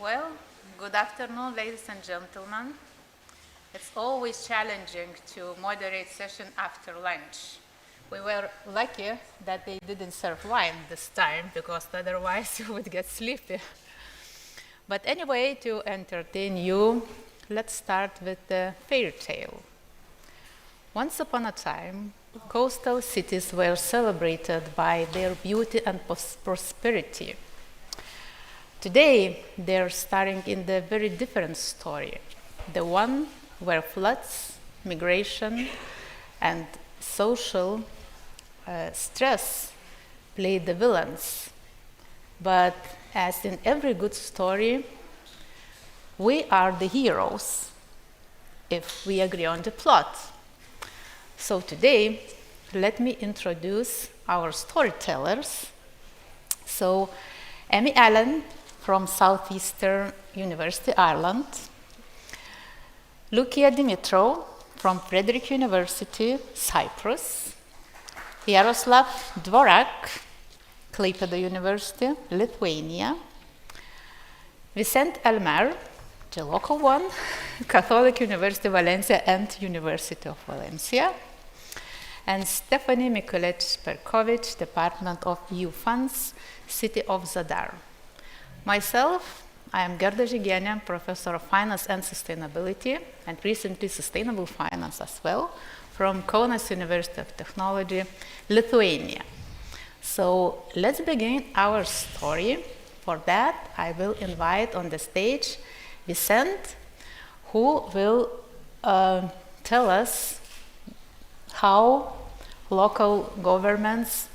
Well, good afternoon, ladies and gentlemen. It's always challenging to moderate session after lunch. We were lucky that they didn't serve wine this time because otherwise you would get sleepy. But anyway, to entertain you, let's start with the fairy tale. Once upon a time, coastal cities were celebrated by their beauty and prosperity. Today, they're starring in the very different story, the one where floods, migration, and social stress play the villains. But as in every good story, we are the heroes if we agree on the plot. So today, let me introduce our storytellers. So, Amy Allen from Southeastern University, Ireland, Lukia Dimitrov from Frederick University, Cyprus, Yaroslav Dvorak, Klaipėda University, Lithuania, Vicent Elmer, the local one, Catholic University Valencia and University of Valencia, and Stephanie Mikulec-Perkovic, Department of EU Funds, City of Zadar. Myself, I am Gerda Žygienė, Professor of Finance and Sustainability, and recently Sustainable Finance as well, from Kaunas University of Technology, Lithuania. So let's begin our story. For that, I will invite on the stage Vicent, who will tell us how local governments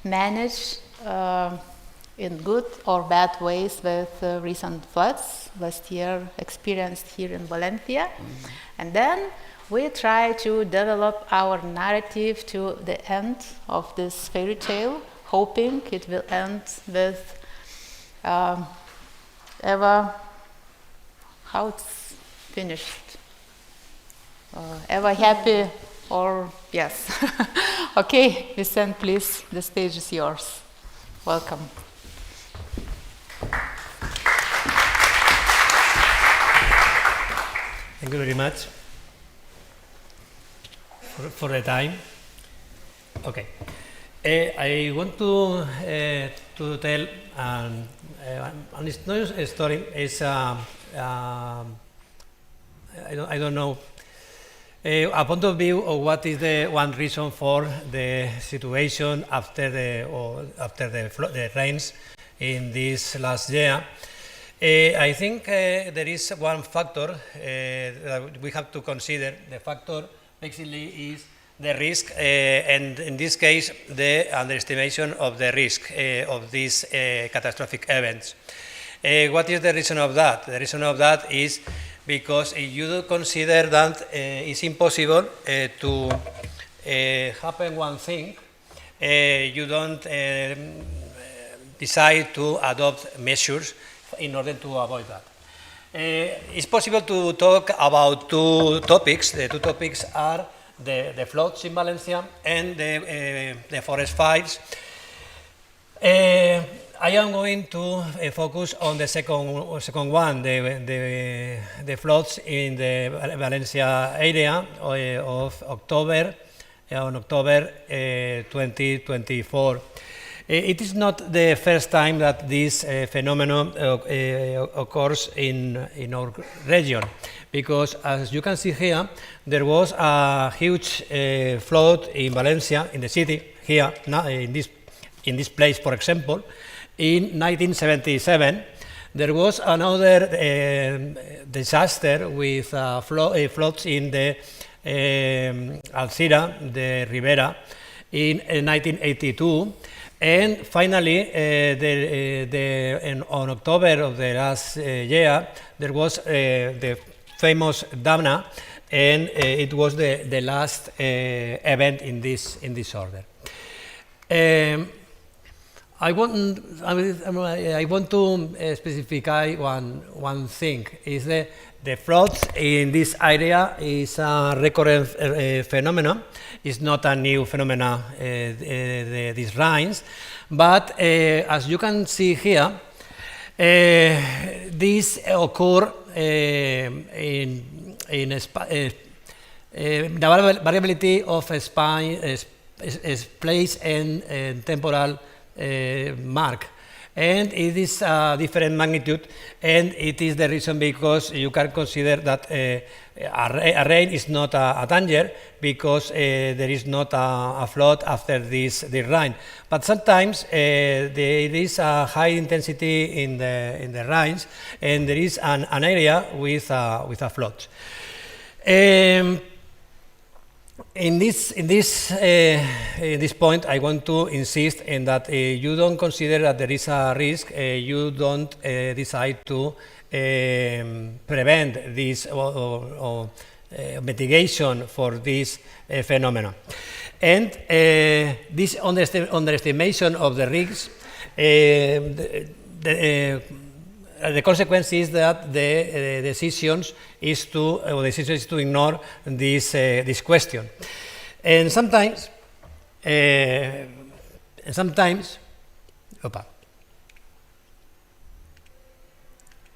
manage in good or bad ways with recent floods last year experienced here in Valencia. And then we try to develop our narrative to the end of this fairy tale, hoping it will end with Eva, how it's finished? Eva happy or yes? Okay, Vicent, please, the stage is yours. Welcome. Thank you very much for the time. Okay, I want to tell an it's not a story. It's I don't know a point of view of what is the one reason for the situation after the rains in this last year. I think there is one factor that we have to consider. The factor basically is the risk, and in this case, the underestimation of the risk of these catastrophic events. What is the reason of that? The reason of that is because if you do consider that it's impossible to happen one thing, you don't decide to adopt measures in order to avoid that. It's possible to talk about two topics. The two topics are the floods in Valencia and the forest fires. I am going to focus on the second one, the floods in the Valencia area of October 2024. It is not the first time that this phenomenon occurs in our region, because as you can see here, there was a huge flood in Valencia, in the city, here, in this place, for example, in 1977. There was another disaster with floods in the Alcira, the Ribera, in 1982. And finally, on October of the last year, there was the famous Damna, and it was the last event in this order. I want to specify one thing. Is the floods in this area is a recurrent phenomenon. It's not a new phenomenon, these rains, but as you can see here, this occur the variability of place and temporal mark, and it is a different magnitude, and it is the reason because you can consider that a rain is not a danger because there is not a flood after this rain. But sometimes there is a high intensity in the rains, and there is an area with a flood. In this point, I want to insist in that you don't consider that there is a risk. You don't decide to prevent this or mitigation for this phenomenon. And this underestimation of the risks, the consequence is that the decision is to ignore this question, and sometimes,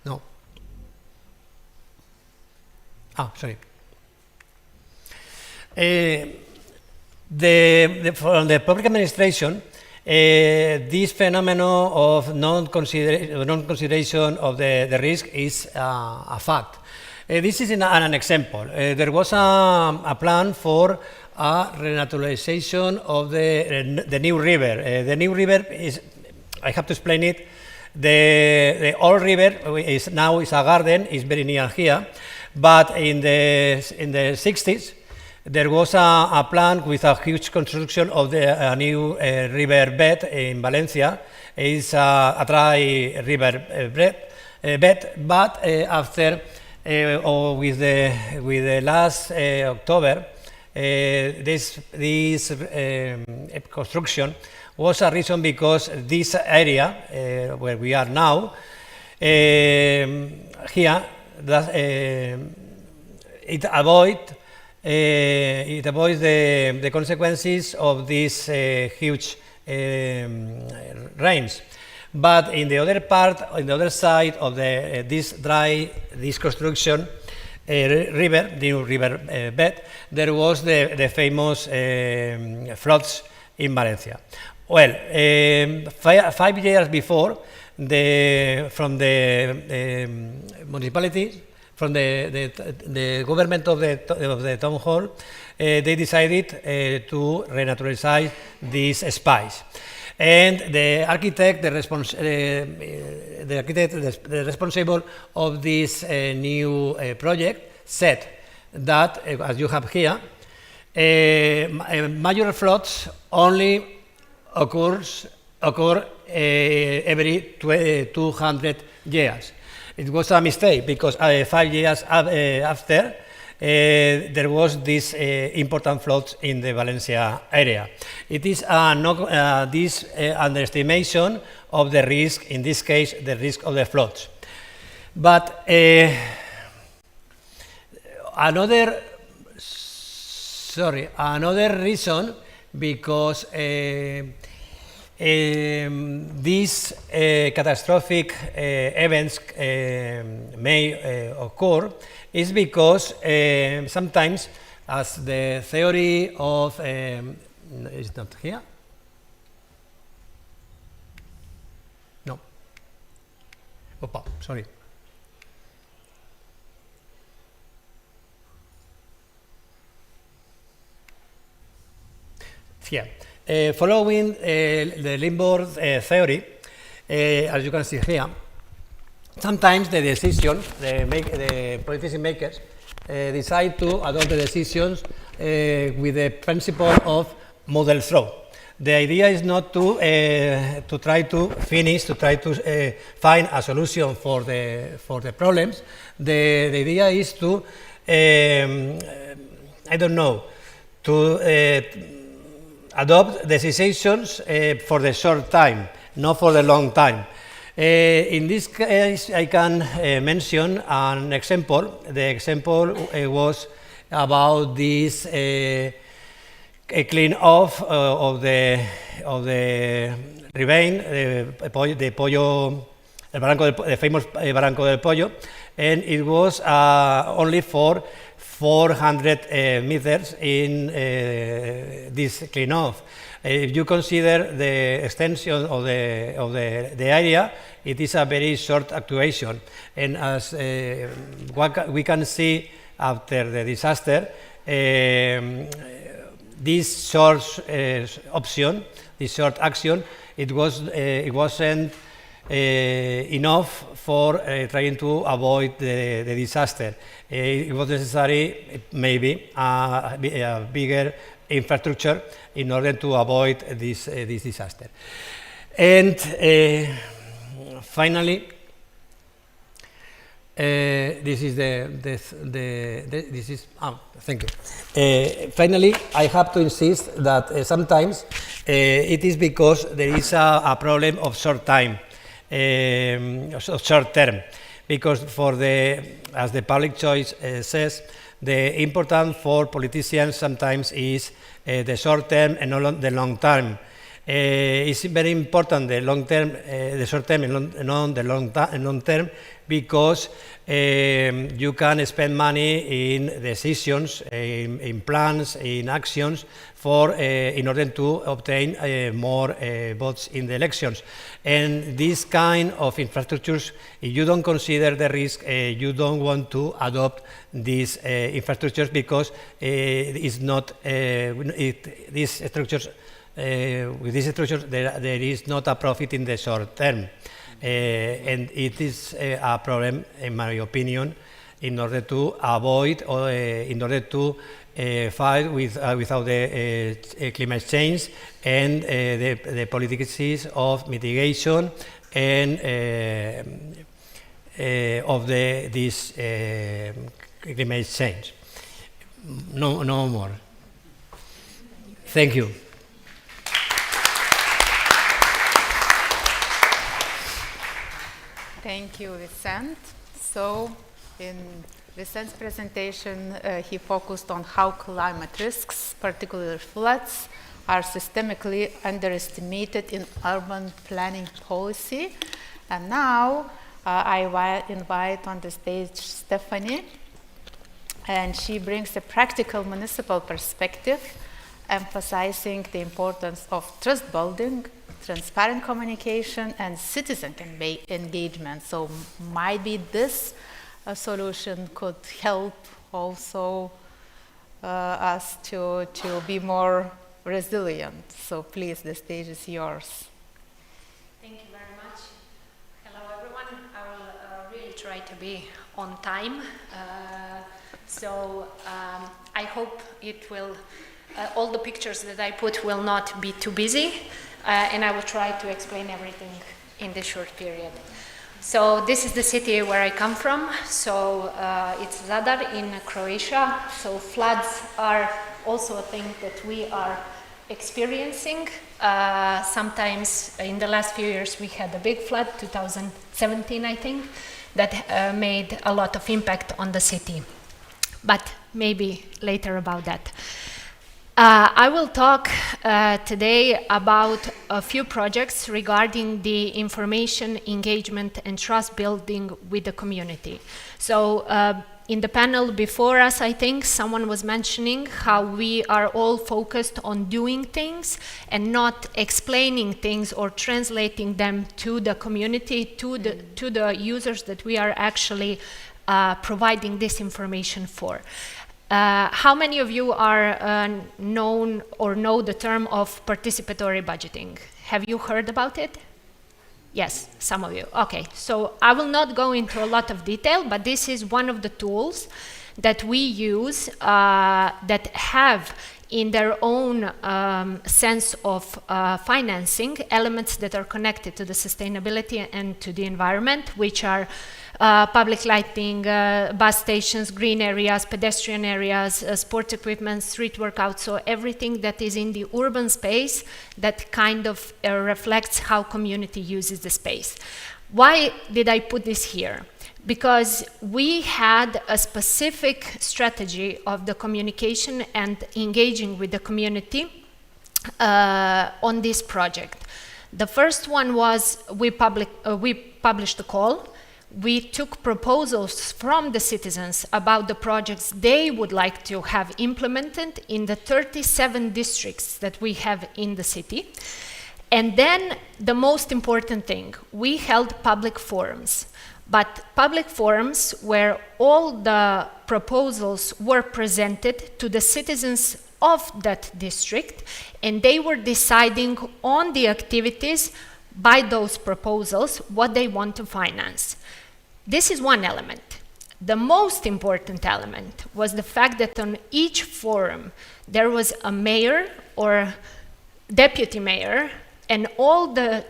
no. Sorry. From the public administration, this phenomenon of non-consideration of the risk is a fact. This is an example. There was a plan for a renaturalization of the new river. The new river is, I have to explain it, the old river is now a garden, is very near here, but in the 60s, there was a plan with a huge construction of a new river bed in Valencia. It's a dry river bed, but after with the last October, this construction was a reason because this area where we are now here, it avoids the consequences of these huge rains. But in the other part, on the other side of this construction river, the river bed, there was the famous floods in Valencia. Well, 5 years before, from the municipalities, from the government of the town hall, they decided to renaturalize this space. And the architect, the responsible of this new project, said that, as you have here, major floods only occur every 200 years. It was a mistake because 5 years after, there was this important floods in the Valencia area. It is this underestimation of the risk, in this case, the risk of the floods. But another reason, because these catastrophic events may occur, is because sometimes, as the theory of is not here. No. Opa, sorry. Here. Following the Limburg theory, as you can see here, sometimes the decisions, the policy makers decide to adopt the decisions with the principle of model throw. The idea is not to try to find a solution for the problems. The idea is to to adopt the decisions for the short time, not for the long time. In this case, I can mention an example. The example was about this clean off of the ravine, the Pollo the famous Barranco del Pollo, and it was only for 400 meters in this clean-off. If you consider the extension of the area, it is a very short actuation, and as we can see after the disaster, this short option, this short action, it wasn't enough for trying to avoid the disaster. It was necessary, maybe, a bigger infrastructure in order to avoid this disaster. And finally, thank you. Finally, I have to insist that sometimes it is because there is a problem of short term, because as the public choice says, the important for politicians sometimes is the short term and not the long term. It's very important the long term, the short term and not the long term, because you can spend money in decisions, in plans, in actions in order to obtain more votes in the elections. And this kind of infrastructures, if you don't consider the risk, you don't want to adopt these infrastructures, because it's not these structures. With these structures, there is not a profit in the short term, and it is a problem, in my opinion, in order to avoid or in order to fight without the climate change and the policies of mitigation and of this climate change. No more. Thank you. Thank you, Vicente. So, in Vicente's presentation, he focused on how climate risks, particularly floods, are systemically underestimated in urban planning policy. And now, I invite on the stage Stephanie, and she brings a practical municipal perspective, emphasizing the importance of trust building, transparent communication, and citizen engagement. So maybe this solution could help also us to be more resilient. So please, the stage is yours. Thank you very much. Hello everyone. I will really try to be on time. I hope it will, all the pictures that I put will not be too busy. And I will try to explain everything in this short period. So this is the city where I come from. So it's Zadar in Croatia. So floods are also a thing that we are experiencing. Sometimes in the last few years we had a big flood, 2017 I think, that made a lot of impact on the city. But maybe later about that. I will talk today about a few projects regarding the information, engagement, and trust building with the community. So in the panel before us, I think someone was mentioning how we are all focused on doing things and not explaining things or translating them to the community, to the users that we are actually providing this information for. How many of you are known or know the term of participatory budgeting? Have you heard about it? Yes, some of you. Okay, so I will not go into a lot of detail, but this is one of the tools that we use that have in their own sense of financing elements that are connected to the sustainability and to the environment, which are public lighting, bus stations, green areas, pedestrian areas, sports equipment, street workout, so everything that is in the urban space that kind of reflects how community uses the space. Why did I put this here? Because we had a specific strategy of the communication and engaging with the community on this project. The first one was we published a call. We took proposals from the citizens about the projects they would like to have implemented in the 37 districts that we have in the city. And then the most important thing, we held public forums. But public forums where all the proposals were presented to the citizens of that district, and they were deciding on the activities by those proposals what they want to finance. This is one element. The most important element was the fact that on each forum there was a mayor or deputy mayor and all the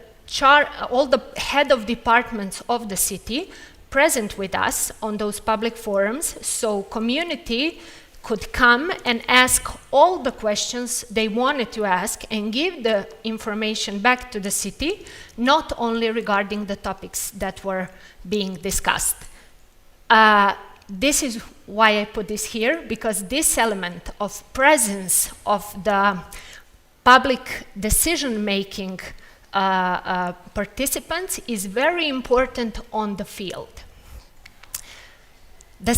head of departments of the city present with us on those public forums, so community could come and ask all the questions they wanted to ask and give the information back to the city, not only regarding the topics that were being discussed. This is why I put this here, because this element of presence of the public decision-making participants is very important on the field. The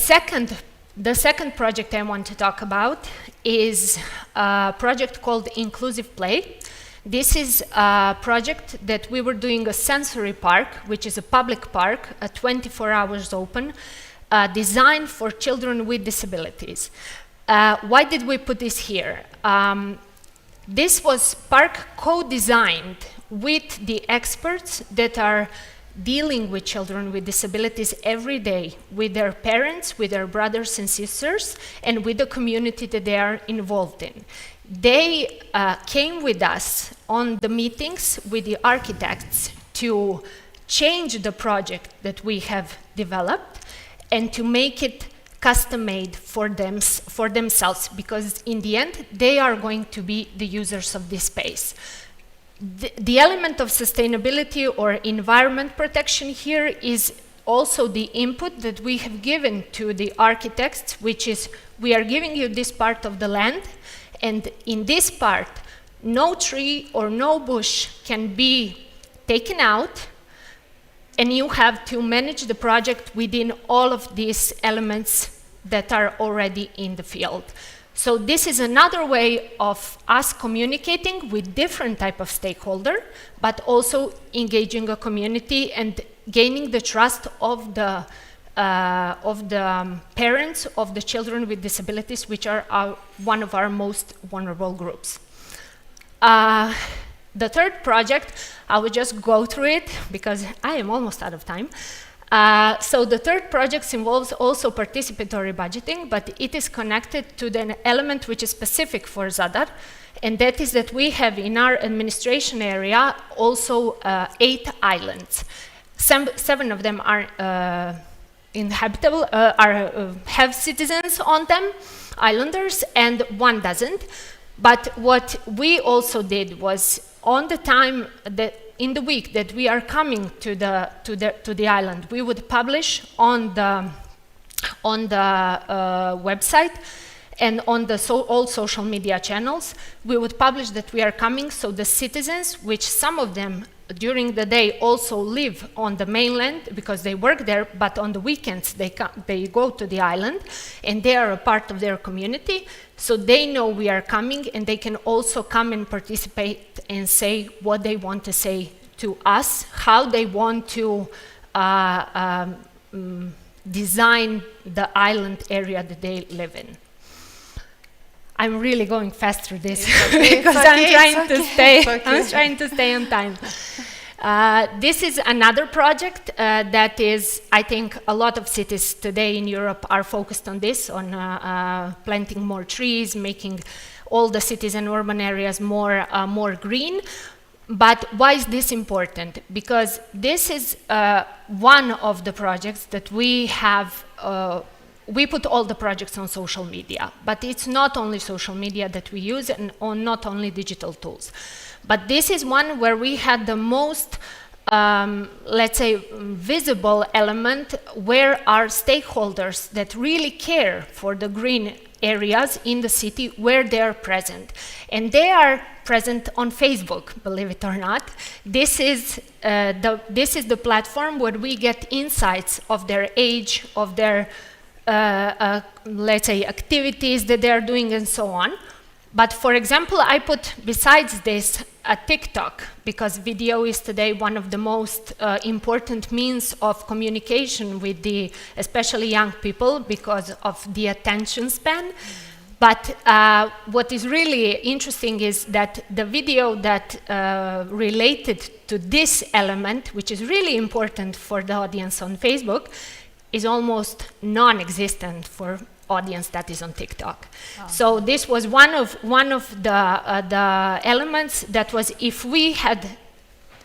second project I want to talk about is a project called Inclusive Play. This is a project that we were doing a sensory park, which is a public park, 24 hours open, designed for children with disabilities. Why did we put this here? This was park co-designed with the experts that are dealing with children with disabilities every day, with their parents, with their brothers and sisters, and with the community that they are involved in. They came with us on the meetings with the architects to change the project that we have developed and to make it custom-made for themselves, because in the end, they are going to be the users of this space. The element of sustainability or environment protection here is also the input that we have given to the architects, which is we are giving you this part of the land, and in this part, no tree or no bush can be taken out, and you have to manage the project within all of these elements that are already in the field. So this is another way of us communicating with different type of stakeholder, but also engaging a community and gaining the trust of the parents of the children with disabilities, which are one of our most vulnerable groups. The third project, I will just go through it because I am almost out of time. So the third project involves also participatory budgeting, but it is connected to the element which is specific for Zadar, and that is that we have in our administration area also 8 islands. 7 of them are inhabitable, have citizens on them, islanders, and 1 doesn't. But what we also did was on the time that in the week that we are coming to the island, we would publish on the website and on the all social media channels. We would publish that we are coming, so the citizens, which some of them during the day also live on the mainland because they work there, but on the weekends they go to the island and they are a part of their community, so they know we are coming and they can also come and participate and say what they want to say to us, how they want to design the island area that they live in. I'm really going fast through this because I'm trying to stay on time. This is another project that is, I think, a lot of cities today in Europe are focused on this, on planting more trees, making all the cities and urban areas more green. But why is this important? Because this is one of the projects that we have. We put all the projects on social media, but it's not only social media that we use and not only digital tools. But this is one where we had the most, let's say, visible element where our stakeholders that really care for the green areas in the city where they are present. And they are present on Facebook, believe it or not. This is the platform where we get insights of their age, of their, let's say, activities that they are doing and so on. But for example, I put besides this a TikTok, because video is today one of the most important means of communication with the, especially young people, because of the attention span. But what is really interesting is that the video that related to this element, which is really important for the audience on Facebook, is almost non-existent for audience that is on TikTok. Oh. So this was one of the elements that was, if we had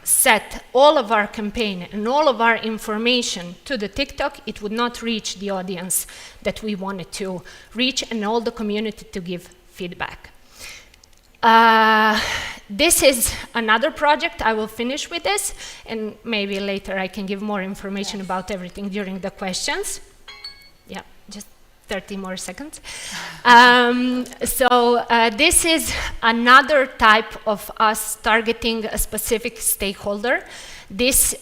set all of our campaign and all of our information to the TikTok, it would not reach the audience that we wanted to reach and all the community to give feedback. This is another project. I will finish with this, and maybe later I can give more information about everything during the questions. Yeah, just 30 more seconds. This is another type of us targeting a specific stakeholder. This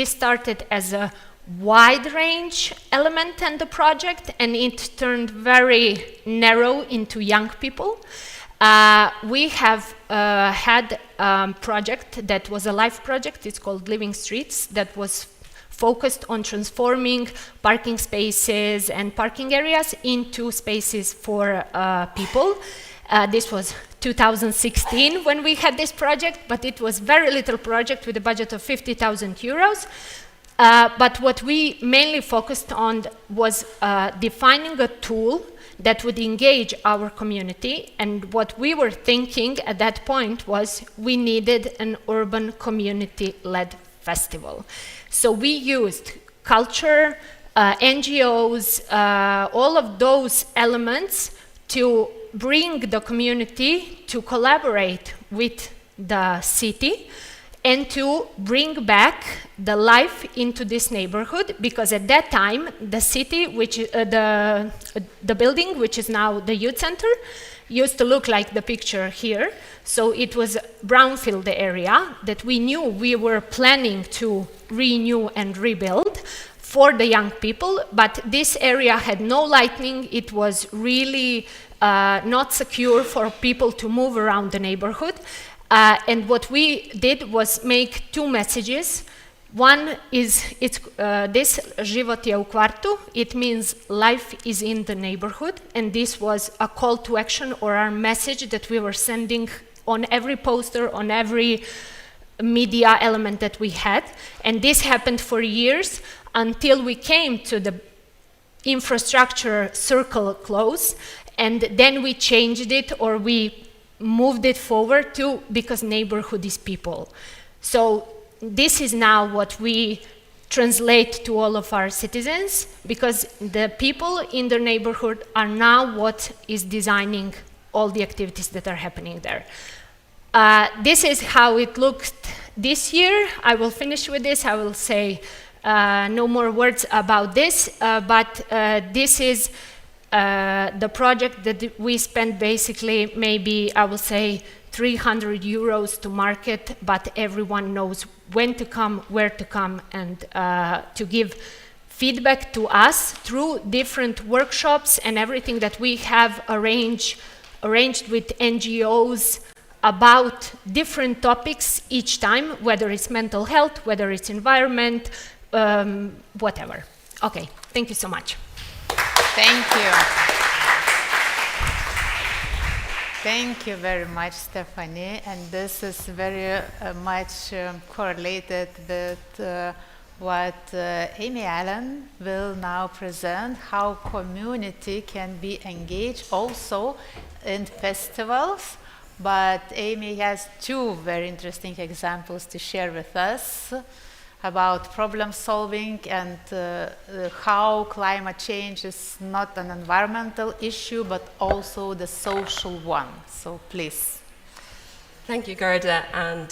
started as a wide range element in the project, and it turned very narrow into young people. We have had a project that was a live project. It's called Living Streets, that was focused on transforming parking spaces and parking areas into spaces for people. This was 2016 when we had this project, but it was very little project with a budget of 50,000 euros. But what we mainly focused on was defining a tool that would engage our community. And what we were thinking at that point was we needed an urban community-led festival. So we used culture, NGOs, all of those elements to bring the community to collaborate with the city and to bring back the life into this neighborhood, because at that time, the city, which the building, which is now the youth center, used to look like the picture here. So it was brownfield area that we knew we were planning to renew and rebuild for the young people, but this area had no lighting. It was really not secure for people to move around the neighborhood. And what we did was make two messages. One is this Život je u kvartu. It means life is in the neighborhood, and this was a call to action or our message that we were sending on every poster, on every media element that we had. And this happened for years until we came to the infrastructure circle close, and then we changed it, or we moved it forward to, because neighborhood is people. So this is now what we translate to all of our citizens, because the people in the neighborhood are now what is designing all the activities that are happening there. This is how it looked this year. I will finish with this. I will say no more words about this, but this is the project that we spent basically, maybe I will say 300 euros to market, but everyone knows when to come, where to come, and to give feedback to us through different workshops and everything that we have arranged with NGOs about different topics each time, whether it's mental health, whether it's environment, whatever. Okay, thank you so much. Thank you. Thank you very much, Stephanie. And this is very much correlated with what Amy Allen will now present, how community can be engaged also in festivals. But Amy has two very interesting examples to share with us about problem solving and how climate change is not an environmental issue, but also the social one. So please. Thank you, Gerda, and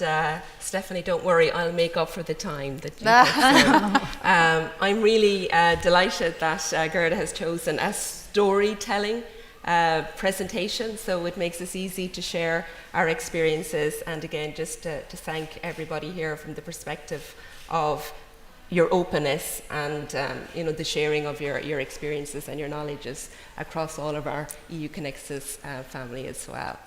Stephanie, don't worry, I'll make up for the time that you took. I'm really delighted that Gerda has chosen a storytelling presentation, so it makes us easy to share our experiences, and again, just to thank everybody here from the perspective of your openness and the sharing of your experiences and your knowledges across all of our EU-CONEXUS family as well.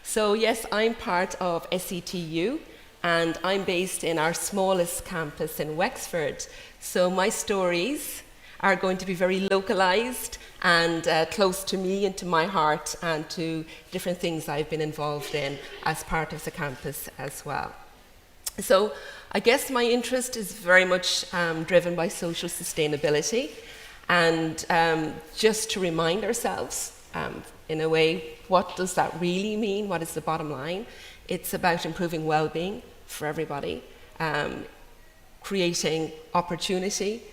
So yes, I'm part of SETU, and I'm based in our smallest campus in Wexford. So my stories are going to be very localized and close to me and to my heart and to different things I've been involved in as part of the campus as well. So I guess my interest is very much driven by social sustainability, and just to remind ourselves, in a way, what does that really mean? What is the bottom line? It's about improving well-being for everybody, creating opportunity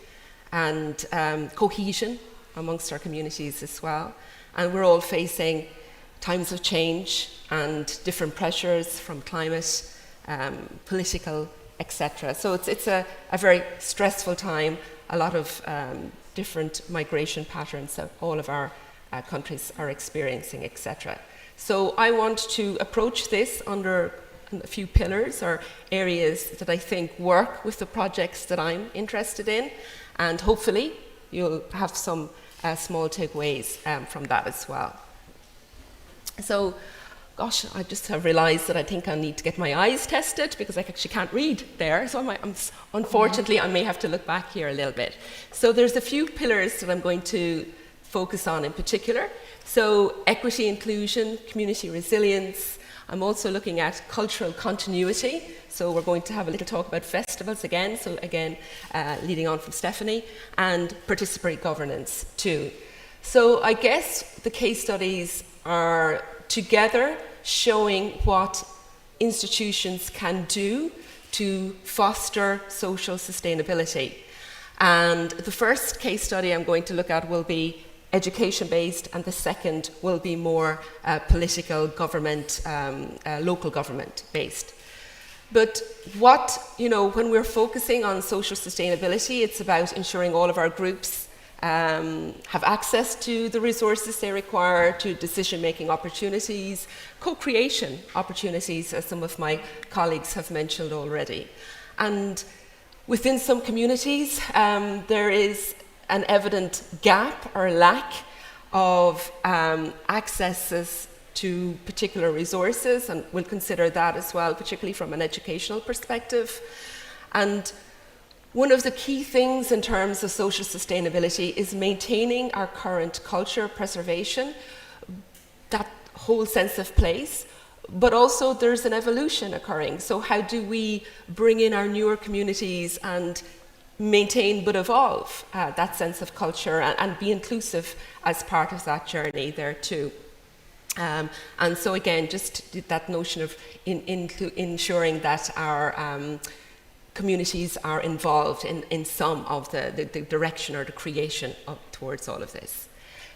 and cohesion amongst our communities as well. And we're all facing times of change and different pressures from climate, political, etc. So it's a very stressful time, a lot of different migration patterns that all of our countries are experiencing, etc. So I want to approach this under a few pillars or areas that I think work with the projects that I'm interested in, and hopefully you'll have some small takeaways from that as well. So, gosh, I just have realized that I think I need to get my eyes tested because I actually can't read there. So unfortunately, I may have to look back here a little bit. So there's a few pillars that I'm going to focus on in particular. So equity, inclusion, community resilience. I'm also looking at cultural continuity. So we're going to have a little talk about festivals again. So again, leading on from Stephanie, and participatory governance too. So I guess the case studies are together showing what institutions can do to foster social sustainability. And the first case study I'm going to look at will be education-based, and the second will be more political government, local government-based. But when we're focusing on social sustainability, it's about ensuring all of our groups have access to the resources they require, to decision-making opportunities, co-creation opportunities, as some of my colleagues have mentioned already. And within some communities, there is an evident gap or lack of accesses to particular resources, and we'll consider that as well, particularly from an educational perspective. And one of the key things in terms of social sustainability is maintaining our current culture preservation, that whole sense of place, but also there's an evolution occurring. So how do we bring in our newer communities and maintain but evolve that sense of culture and be inclusive as part of that journey there too? And so again, just that notion of ensuring that our communities are involved in some of the direction or the creation towards all of this.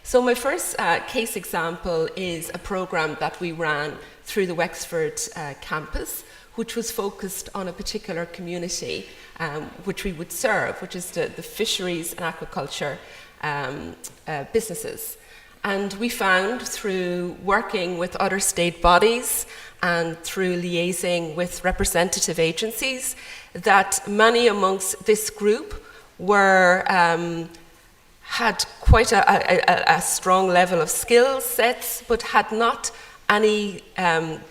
So my first case example is a program that we ran through the Wexford campus, which was focused on a particular community which we would serve, which is the fisheries and aquaculture businesses. And we found through working with other state bodies and through liaising with representative agencies that many amongst this group had quite a strong level of skill sets, but had not any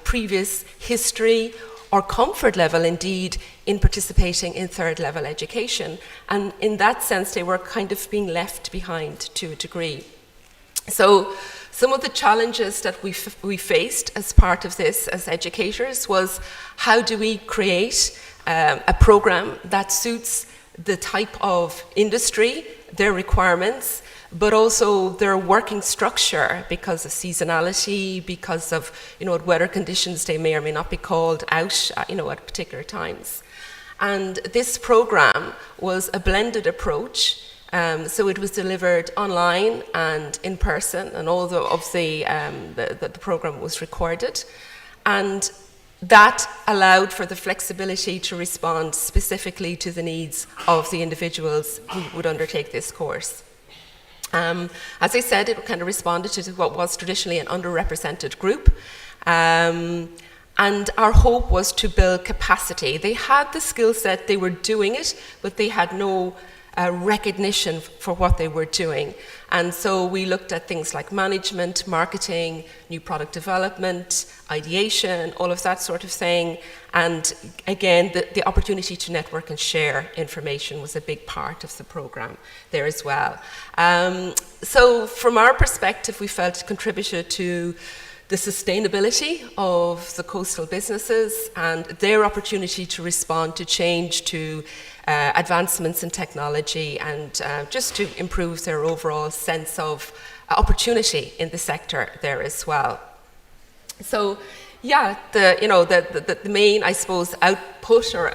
previous history or comfort level, indeed, in participating in third level education. And in that sense, they were kind of being left behind to a degree. So some of the challenges that we faced as part of this as educators was, how do we create a program that suits the type of industry, their requirements, but also their working structure, because of seasonality, because of what weather conditions they may or may not be called out at particular times. And this program was a blended approach. So it was delivered online and in person, and all the program was recorded. And that allowed for the flexibility to respond specifically to the needs of the individuals who would undertake this course. As I said, it kind of responded to what was traditionally an underrepresented group. And our hope was to build capacity. They had the skill set, they were doing it, but they had no recognition for what they were doing. And so we looked at things like management, marketing, new product development, ideation, all of that sort of thing. And again, the opportunity to network and share information was a big part of the program there as well. So from our perspective, we felt it contributed to the sustainability of the coastal businesses and their opportunity to respond to change, to advancements in technology, and just to improve their overall sense of opportunity in the sector there as well. So, yeah, the main, I suppose, output or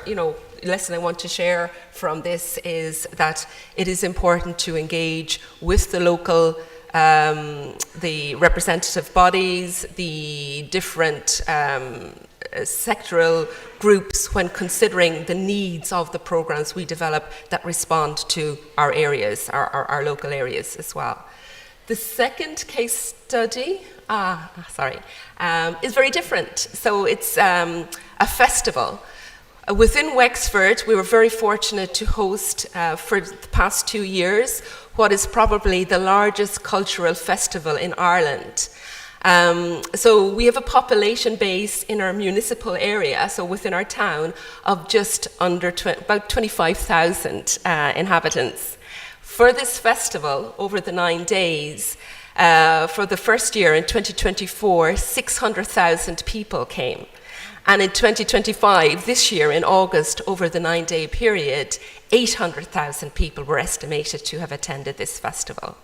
lesson I want to share from this is that it is important to engage with the local the representative bodies, the different sectoral groups when considering the needs of the programs we develop that respond to our areas, our local areas as well. The second case study, is very different. So it's a festival. Within Wexford, we were very fortunate to host for the past 2 years what is probably the largest cultural festival in Ireland. So we have a population base in our municipal area, so within our town, of just under about 25,000 inhabitants. For this festival, over the 9 days, for the first year in 2024, 600,000 people came. And in 2025, this year in August, over the 9-day period, 800,000 people were estimated to have attended this festival.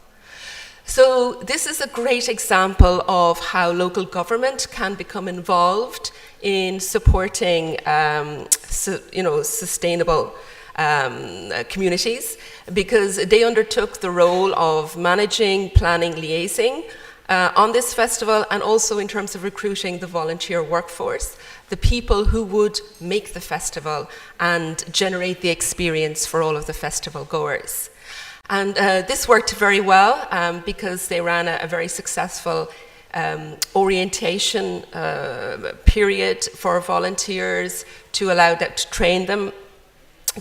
So this is a great example of how local government can become involved in supporting sustainable communities, because they undertook the role of managing, planning, liaising on this festival, and also in terms of recruiting the volunteer workforce, the people who would make the festival and generate the experience for all of the festival goers. And this worked very well because they ran a very successful orientation period for volunteers to allow them to train them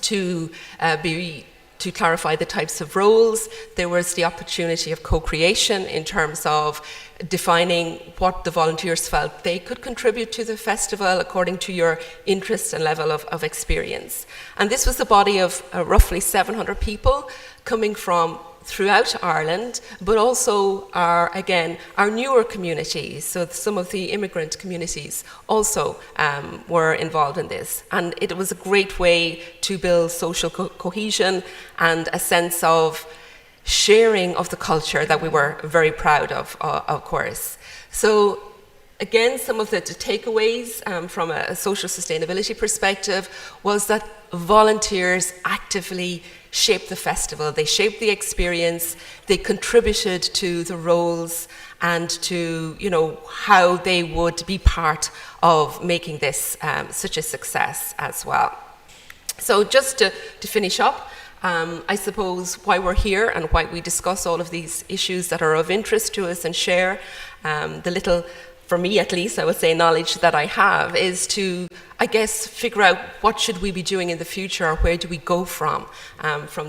to clarify the types of roles. There was the opportunity of co-creation in terms of defining what the volunteers felt they could contribute to the festival according to your interest and level of experience. And this was a body of roughly 700 people coming from throughout Ireland, but also our newer communities. So some of the immigrant communities also were involved in this. And it was a great way to build social cohesion and a sense of sharing of the culture that we were very proud of course. So again, some of the takeaways from a social sustainability perspective was that volunteers actively shaped the festival. They shaped the experience, they contributed to the roles and to how they would be part of making this such a success as well. So just to finish up, I suppose why we're here and why we discuss all of these issues that are of interest to us and share the little, for me at least, I would say, knowledge that I have is to, I guess, figure out what should we be doing in the future, or where do we go from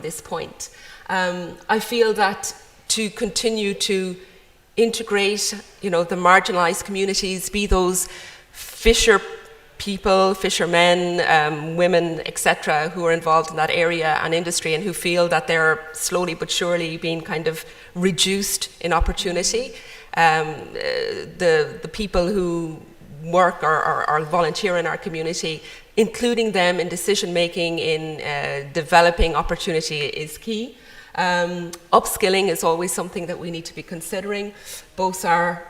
this point. I feel that to continue to integrate, the marginalized communities, be those fisher people, fishermen, women, etc., who are involved in that area and industry and who feel that they're slowly but surely being kind of reduced in opportunity. The people who work or volunteer in our community, including them in decision making, in developing opportunity is key. Upskilling is always something that we need to be considering, both our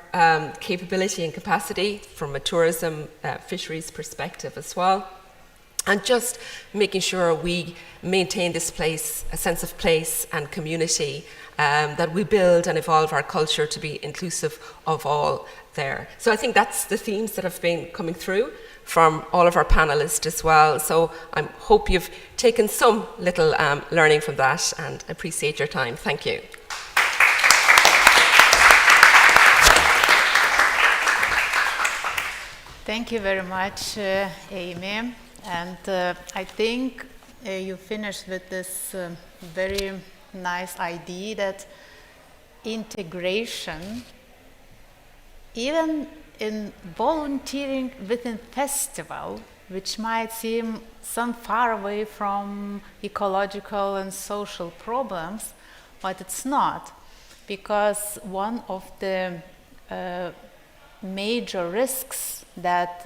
capability and capacity from a tourism fisheries perspective as well, and just making sure we maintain this place, a sense of place and community, that we build and evolve our culture to be inclusive of all there. So I think that's the themes that have been coming through from all of our panelists as well. So I hope you've taken some little learning from that, and appreciate your time. Thank you. Thank you very much, Amy. And I think you finished with this very nice idea that integration, even in volunteering within festival, which might seem some far away from ecological and social problems, but it's not, because one of the major risks that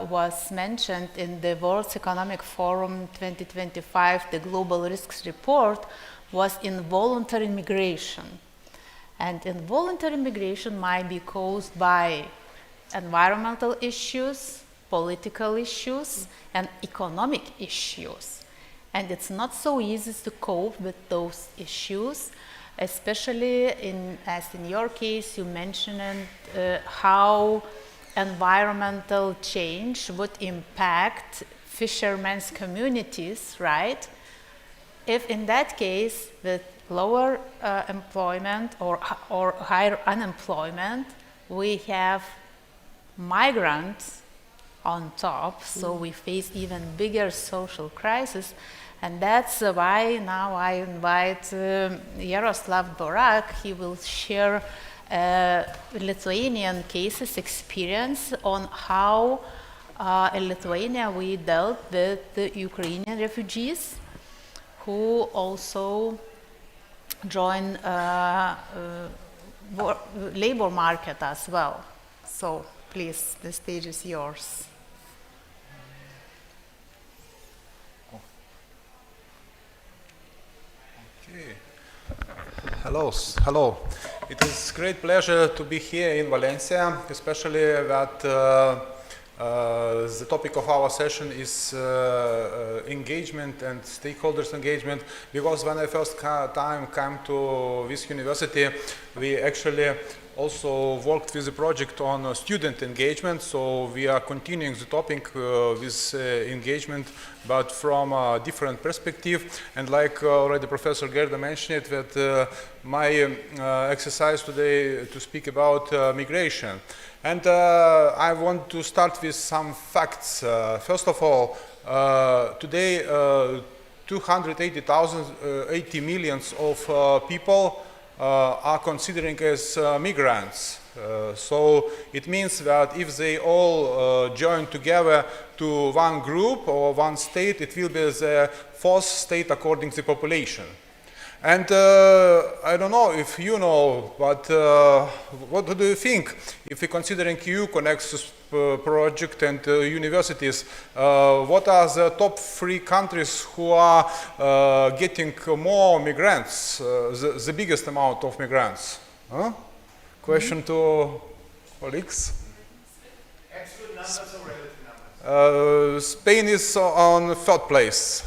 was mentioned in the World Economic Forum 2025, the Global Risks Report, was involuntary migration. And involuntary migration might be caused by environmental issues, political issues, and economic issues. And it's not so easy to cope with those issues, especially as in your case, you mentioned how environmental change would impact fishermen's communities, right? If in that case, with lower employment or higher unemployment, we have migrants on top, so we face even bigger social crisis. And that's why now I invite Yaroslav Borak. He will share Lithuanian cases experience on how in Lithuania we dealt with the Ukrainian refugees who also join labor market as well. So please, the stage is yours. Okay. Hello. It is a great pleasure to be here in Valencia, especially that the topic of our session is engagement and stakeholders engagement, because when I first time came to this university, we actually also worked with a project on student engagement, so we are continuing the topic with engagement, but from a different perspective. And like already Professor Gerda mentioned it, that my exercise today to speak about migration. And I want to start with some facts. First of all, today 80 million of people are considering as migrants. So it means that if they all join together to one group or one state, it will be the fourth state according to the population. And I don't know if you know, but what do you think? If you're considering EU-CONEXUS project and universities, what are the top 3 countries who are getting more migrants, the biggest amount of migrants? Huh? Question to colleagues? Absolute numbers or relative numbers? Spain is on 3rd place,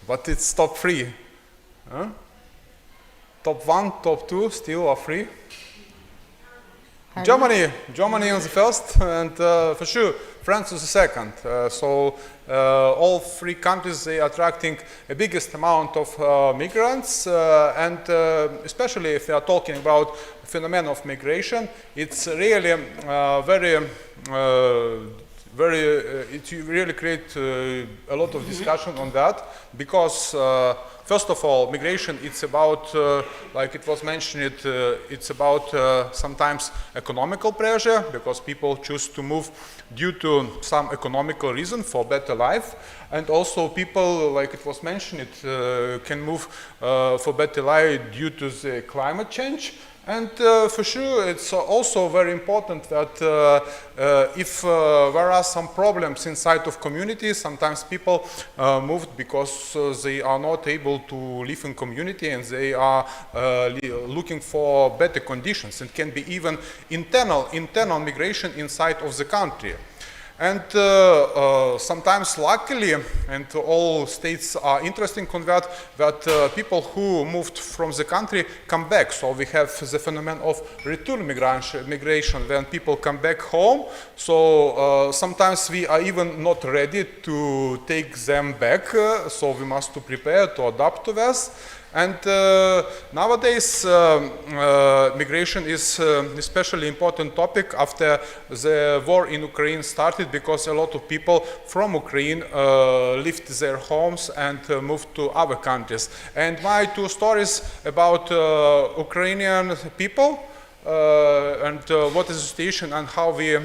but it's top 3. Huh? Top 1, top 2, still are 3. Germany is the first, and for sure France is the second. So all 3 countries, they are attracting the biggest amount of migrants, and especially if they are talking about phenomenon of migration, it's really it really creates a lot of discussion on that, because first of all, migration, it's about, like it was mentioned, it's about sometimes economical pressure, because people choose to move due to some economical reason for better life. And also people, like it was mentioned, can move for better life due to the climate change. And for sure, it's also very important that if there are some problems inside of communities, sometimes people moved because they are not able to live in community, and they are looking for better conditions, and can be even internal migration inside of the country. And sometimes, luckily, and all states are interested in that people who moved from the country come back. So we have the phenomenon of return migration when people come back home. So sometimes we are even not ready to take them back. So we must to prepare to adapt to this. And nowadays, migration is especially important topic after the war in Ukraine started, because a lot of people from Ukraine left their homes and moved to other countries. And my two stories about Ukrainian people and what is the situation and how we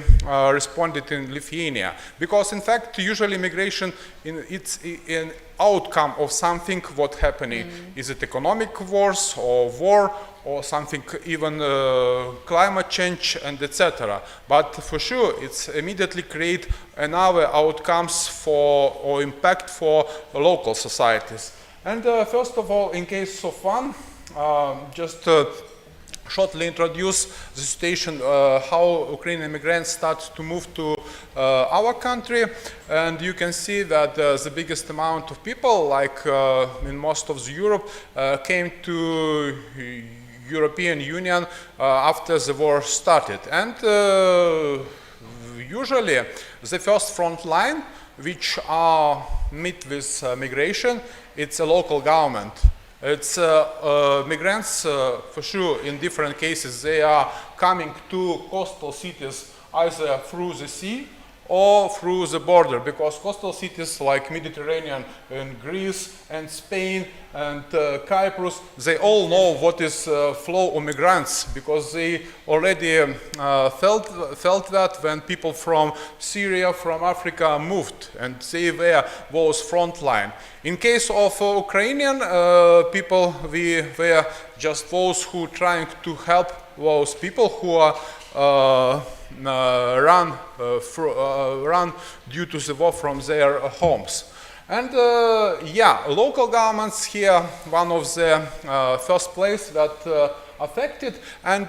responded in Lithuania. Because in fact, usually migration, it's an outcome of something what happening. Is it economic wars or war or something even climate change and etc. But for sure, it's immediately create another outcomes for or impact for local societies. And first of all, in case of one, just shortly introduce the situation, how Ukrainian immigrants start to move to our country. And you can see that the biggest amount of people, like in most of Europe, came to European Union after the war started. And usually the first front line which are meet with migration, it's a local government. It's migrants, for sure, in different cases, they are coming to coastal cities either through the sea or through the border, because coastal cities like Mediterranean and Greece and Spain and Cyprus, they all know what is flow of migrants, because they already felt that when people from Syria, from Africa moved, and they were those front line. In case of Ukrainian people, we were just those who trying to help those people who are run due to the war from their homes. And yeah, local governments here, one of the first place that affected. And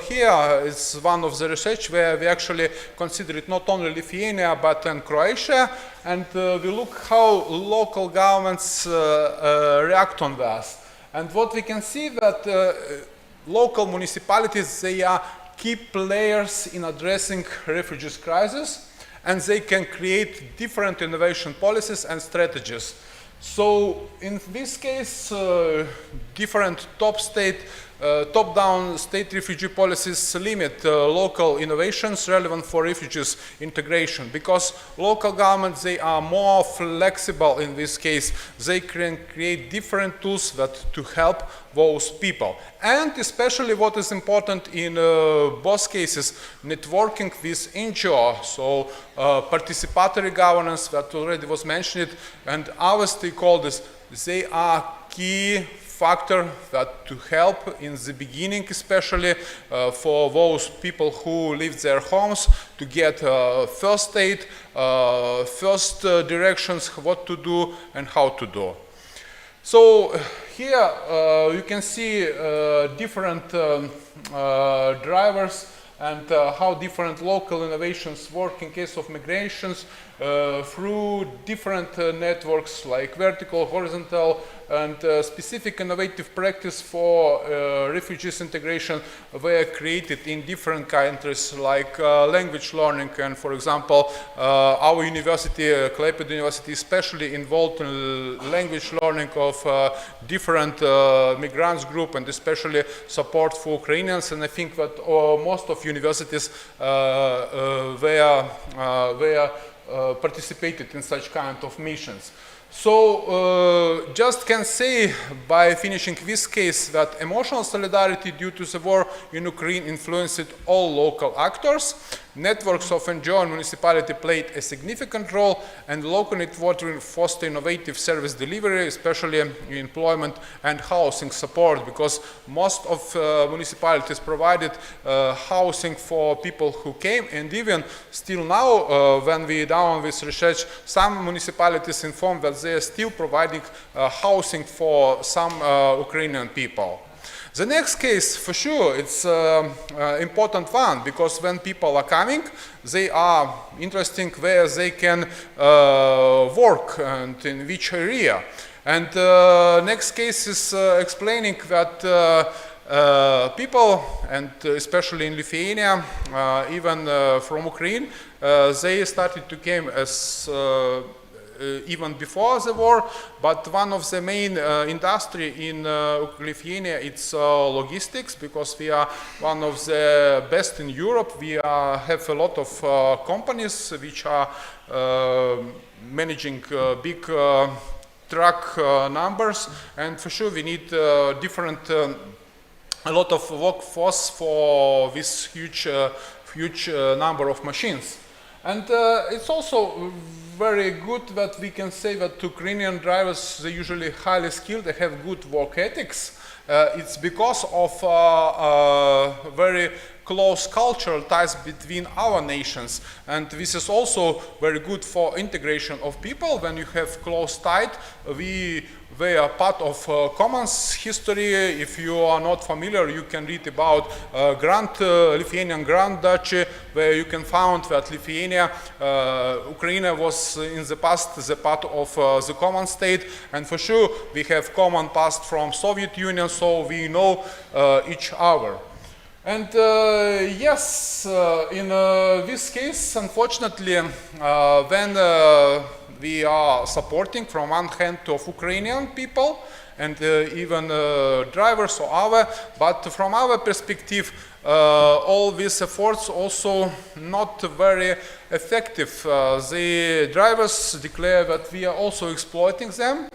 here is one of the research where we actually consider it not only Lithuania but in Croatia, and we look how local governments react on this. And what we can see that local municipalities, they are key players in addressing refugees crisis, and they can create different innovation policies and strategies. So in this case, different top-down state refugee policies limit local innovations relevant for refugees integration, because local governments, they are more flexible in this case. They can create different tools that to help those people. And especially what is important in both cases, networking with NGO, so participatory governance that already was mentioned, and our stakeholders, they are key factor that to help in the beginning, especially for those people who leave their homes, to get first aid, first directions, what to do and how to do. So here you can see different drivers and how different local innovations work in case of migrations through different networks like vertical, horizontal, and specific innovative practice for refugees integration were created in different countries, like language learning. And for example, our university, Klaipėda University, especially involved in language learning of different migrants group, and especially support for Ukrainians. And I think that most of universities participated in such kind of missions. So just can say by finishing this case that emotional solidarity due to the war in Ukraine influenced all local actors. Networks of NGO and municipality played a significant role, and local networking fostered innovative service delivery, especially employment and housing support, because most of municipalities provided housing for people who came, and even still now, when we down this research, some municipalities inform that they are still providing housing for some Ukrainian people. The next case, for sure, it's an important one, because when people are coming, they are interesting where they can work and in which area. And next case is explaining that people, and especially in Lithuania, even from Ukraine, they started to come as even before the war, but one of the main industry in Lithuania is logistics, because we are one of the best in Europe. We have a lot of companies which are managing big truck numbers, and for sure we need a lot of workforce for this huge number of machines. And it's also very good that we can say that Ukrainian drivers, they're usually highly skilled, they have good work ethics. It's because of very close cultural ties between our nations, and this is also very good for integration of people. When you have close ties, they are part of common history. If you are not familiar, you can read about Lithuanian Grand Duchy, where you can find that Lithuania, Ukraine was in the past the part of the common state, and for sure we have common past from Soviet Union, so we know each other. And yes, in this case, unfortunately, when we are supporting from one hand of Ukrainian people and even drivers or other, but from our perspective, all these efforts also not very effective. The drivers declare that we are also exploiting them.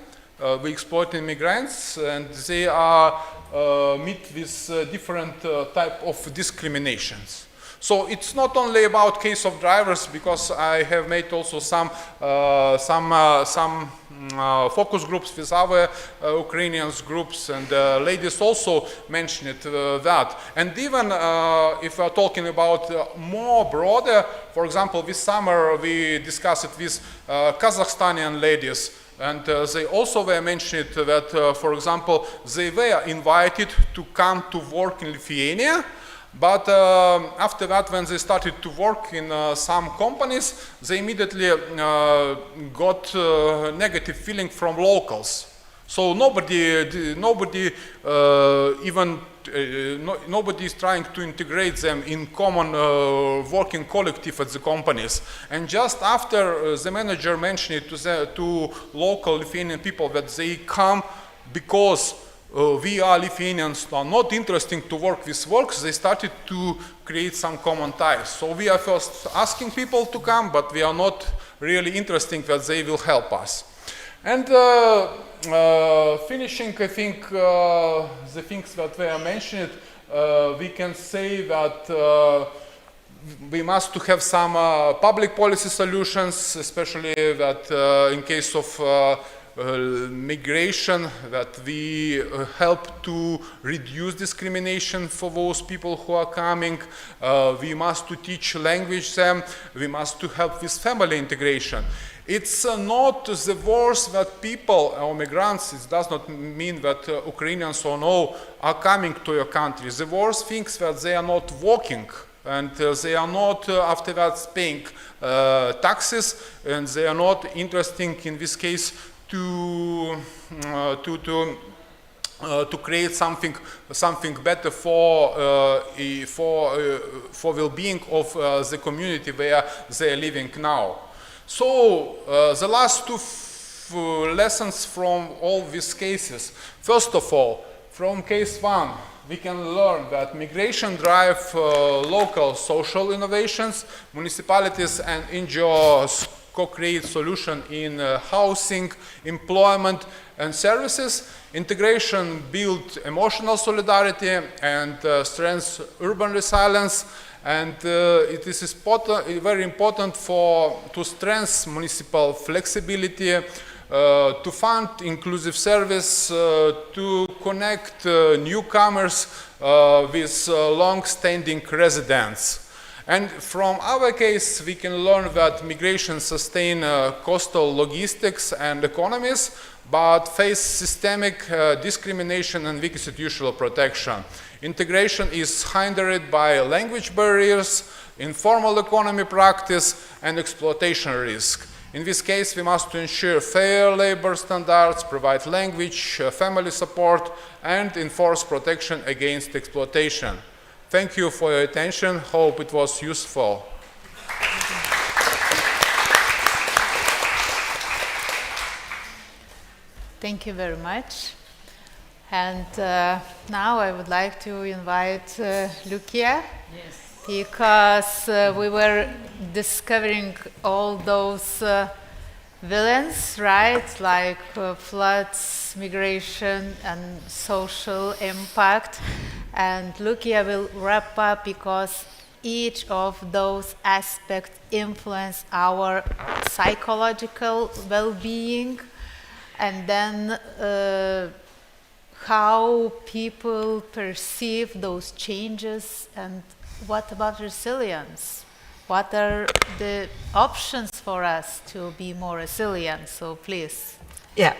We exploit immigrants, and they are meet with different type of discriminations. So it's not only about case of drivers, because I have made also some focus groups with other Ukrainian groups, and ladies also mentioned that. And even if we are talking about more broader, for example, this summer we discussed it with Kazakhstani ladies. And they also were mentioned that, for example, they were invited to come to work in Lithuania, but after that, when they started to work in some companies, they immediately got negative feeling from locals. So nobody is trying to integrate them in common working collective at the companies. And just after the manager mentioned it to local Lithuanian people that they come because we are Lithuanians, are not interesting to work with works, they started to create some common ties. So we are first asking people to come, but we are not really interested that they will help us. And finishing, I think, the things that were mentioned, we can say that we must to have some public policy solutions, especially that in case of migration, that we help to reduce discrimination for those people who are coming. We must to teach language them. We must to help with family integration. It's not the worst that people or migrants, it does not mean that Ukrainians or no are coming to your country. The worst things that they are not working, and they are not after that paying taxes, and they are not interested in this case to create something better for well-being of the community where they are living now. So the last two lessons from all these cases. First of all, from case one, we can learn that migration drive local social innovations, municipalities and NGOs co-create solutions in housing, employment and services. Integration builds emotional solidarity and strengthens urban resilience. And it is very important to strengthen municipal flexibility, to fund inclusive service, to connect newcomers with long-standing residents. And from our case, we can learn that migration sustains coastal logistics and economies, but face systemic discrimination and weak institutional protection. Integration is hindered by language barriers, informal economy practice, and exploitation risk. In this case, we must ensure fair labor standards, provide language, family support, and enforce protection against exploitation. Thank you for your attention. Hope it was useful. Thank you very much. And now I would like to invite Lucia, because we were discovering all those villains, right? Like floods, migration, and social impact. And Lucia will wrap up, because each of those aspects influence our psychological well-being, and then how people perceive those changes, and what about resilience? What are the options for us to be more resilient? So please. Yeah.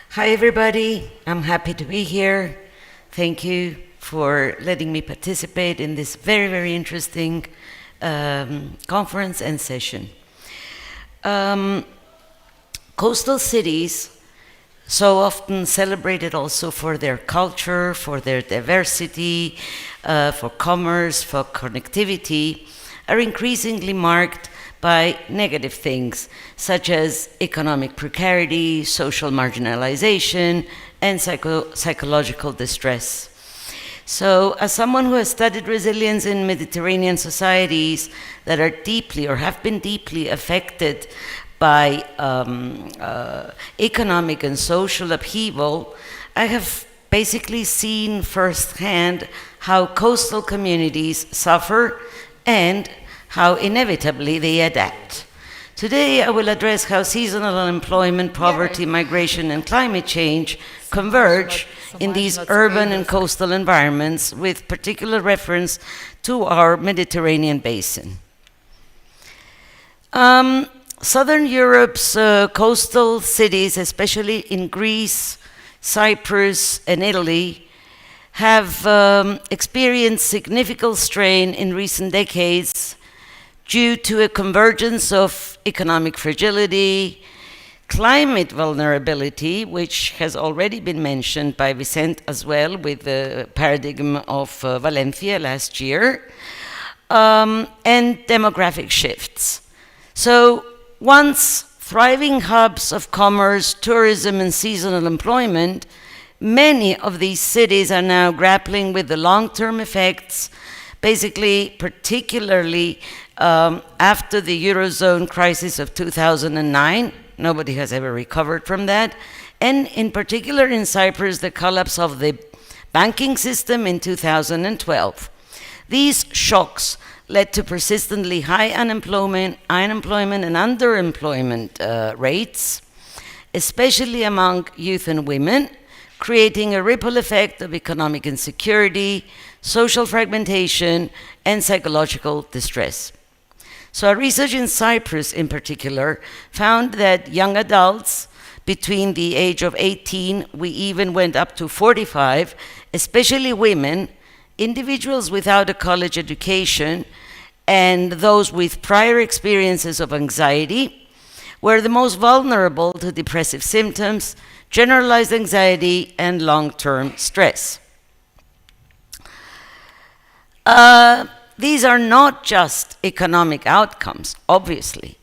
Hi, everybody. I'm happy to be here. Thank you for letting me participate in this very, very interesting conference and session. Coastal cities, so often celebrated also for their culture, for their diversity, for commerce, for connectivity, are increasingly marked by negative things, such as economic precarity, social marginalization, and psychological distress. So, as someone who has studied resilience in Mediterranean societies that are deeply or have been deeply affected by economic and social upheaval, I have basically seen firsthand how coastal communities suffer and how inevitably they adapt. Today, I will address how seasonal unemployment, poverty, migration, and climate change converge in these urban and coastal environments, with particular reference to our Mediterranean basin. Southern Europe's coastal cities, especially in Greece, Cyprus, and Italy, have experienced significant strain in recent decades due to a convergence of economic fragility, climate vulnerability, which has already been mentioned by Vicente as well with the paradigm of Valencia last year, and demographic shifts. So once thriving hubs of commerce, tourism, and seasonal employment, many of these cities are now grappling with the long-term effects, basically, particularly after the Eurozone crisis of 2009. Nobody has ever recovered from that. And in particular in Cyprus, the collapse of the banking system in 2012. These shocks led to persistently high unemployment and underemployment rates, especially among youth and women, creating a ripple effect of economic insecurity, social fragmentation, and psychological distress. So our research in Cyprus in particular found that young adults between the age of 18, we even went up to 45, especially women, individuals without a college education, and those with prior experiences of anxiety, were the most vulnerable to depressive symptoms, generalized anxiety, and long-term stress. These are not just economic outcomes, obviously.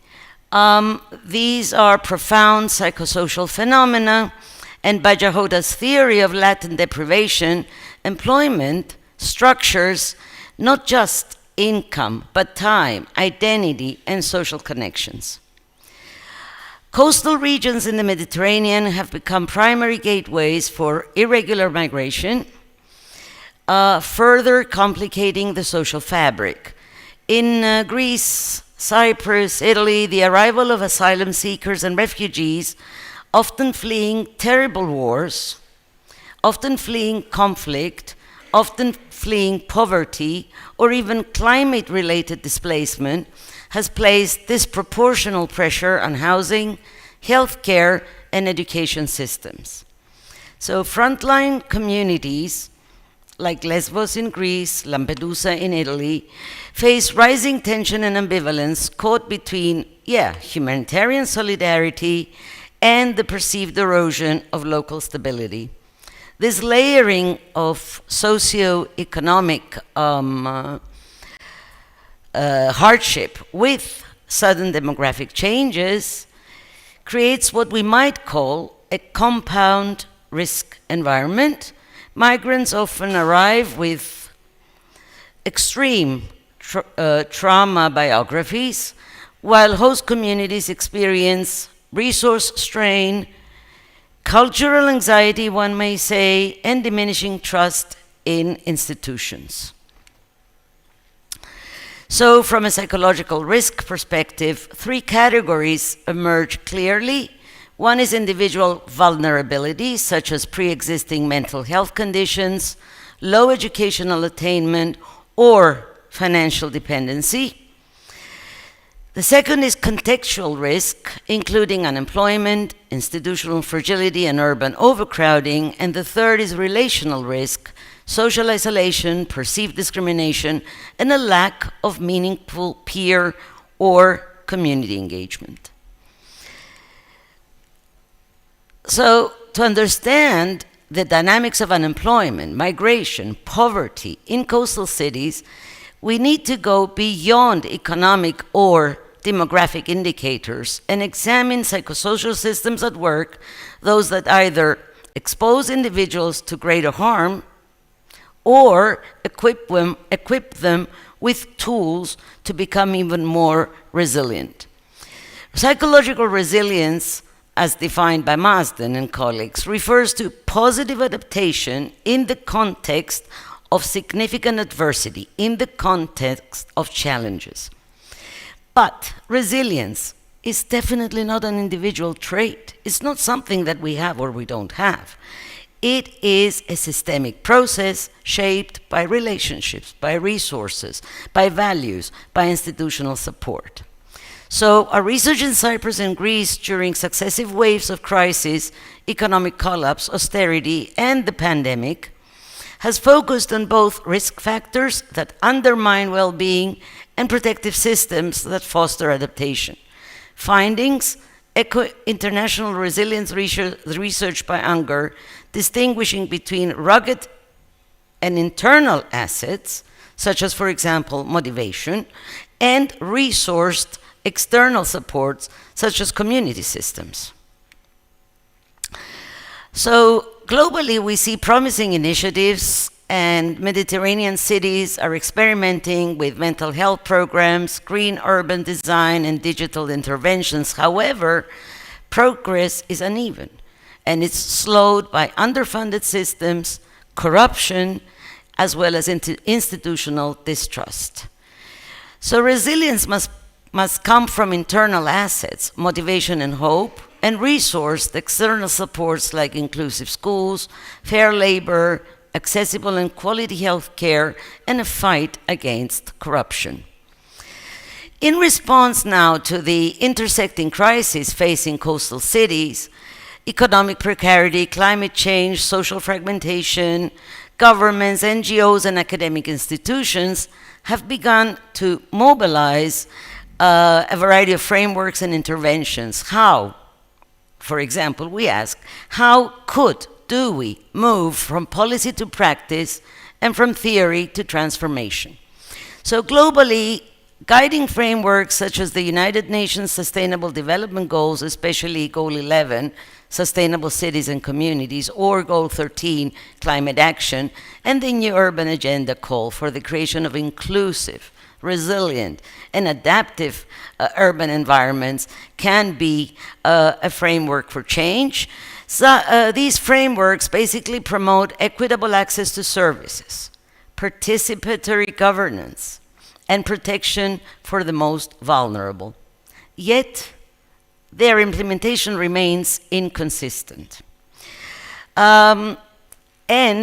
These are profound psychosocial phenomena, and by Jahoda's theory of latent deprivation, employment structures not just income, but time, identity, and social connections. Coastal regions in the Mediterranean have become primary gateways for irregular migration, further complicating the social fabric. In Greece, Cyprus, Italy, the arrival of asylum seekers and refugees, often fleeing terrible wars, often fleeing conflict, often fleeing poverty, or even climate-related displacement, has placed disproportional pressure on housing, healthcare, and education systems. So frontline communities like Lesbos in Greece, Lampedusa in Italy, face rising tension and ambivalence caught between, humanitarian solidarity and the perceived erosion of local stability. This layering of socio-economic hardship with sudden demographic changes creates what we might call a compound risk environment. Migrants often arrive with extreme trauma biographies, while host communities experience resource strain, cultural anxiety, one may say, and diminishing trust in institutions. So, from a psychological risk perspective, three categories emerge clearly. One is individual vulnerability, such as pre-existing mental health conditions, low educational attainment, or financial dependency. The second is contextual risk, including unemployment, institutional fragility, and urban overcrowding. And the third is relational risk, social isolation, perceived discrimination, and a lack of meaningful peer or community engagement. So, to understand the dynamics of unemployment, migration, poverty in coastal cities, we need to go beyond economic or demographic indicators and examine psychosocial systems at work, those that either expose individuals to greater harm or equip them with tools to become even more resilient. Psychological resilience, as defined by Marsden and colleagues, refers to positive adaptation in the context of significant adversity, in the context of challenges. But resilience is definitely not an individual trait. It's not something that we have or we don't have. It is a systemic process shaped by relationships, by resources, by values, by institutional support. So our research in Cyprus and Greece during successive waves of crisis, economic collapse, austerity, and the pandemic has focused on both risk factors that undermine well-being and protective systems that foster adaptation. Findings: international resilience research by Unger, distinguishing between rugged and internal assets, such as, for example, motivation, and resourced external supports, such as community systems. So globally, we see promising initiatives, and Mediterranean cities are experimenting with mental health programs, green urban design, and digital interventions. However, progress is uneven, and it's slowed by underfunded systems, corruption, as well as institutional distrust. So resilience must come from internal assets, motivation and hope, and resourced external supports like inclusive schools, fair labor, accessible and quality health care, and a fight against corruption. In response now to the intersecting crises facing coastal cities, economic precarity, climate change, social fragmentation, governments, NGOs, and academic institutions have begun to mobilize a variety of frameworks and interventions. How? For example, we ask, how do we move from policy to practice and from theory to transformation? So globally, guiding frameworks such as the United Nations Sustainable Development Goals, especially Goal 11, Sustainable Cities and Communities, or Goal 13, Climate Action, and the New Urban Agenda call for the creation of inclusive, resilient, and adaptive urban environments can be a framework for change. So, these frameworks basically promote equitable access to services, participatory governance, and protection for the most vulnerable. Yet, their implementation remains inconsistent. And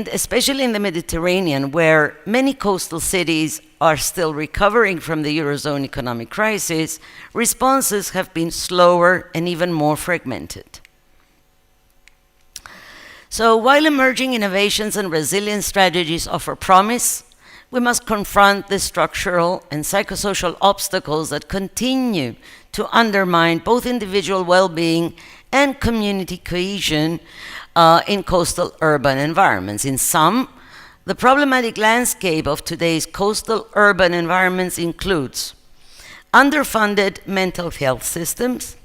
especially in the Mediterranean, where many coastal cities are still recovering from the Eurozone economic crisis, responses have been slower and even more fragmented. So while emerging innovations and resilience strategies offer promise, we must confront the structural and psychosocial obstacles that continue to undermine both individual well-being and community cohesion in coastal urban environments. In sum, the problematic landscape of today's coastal urban environments includes underfunded mental health systems,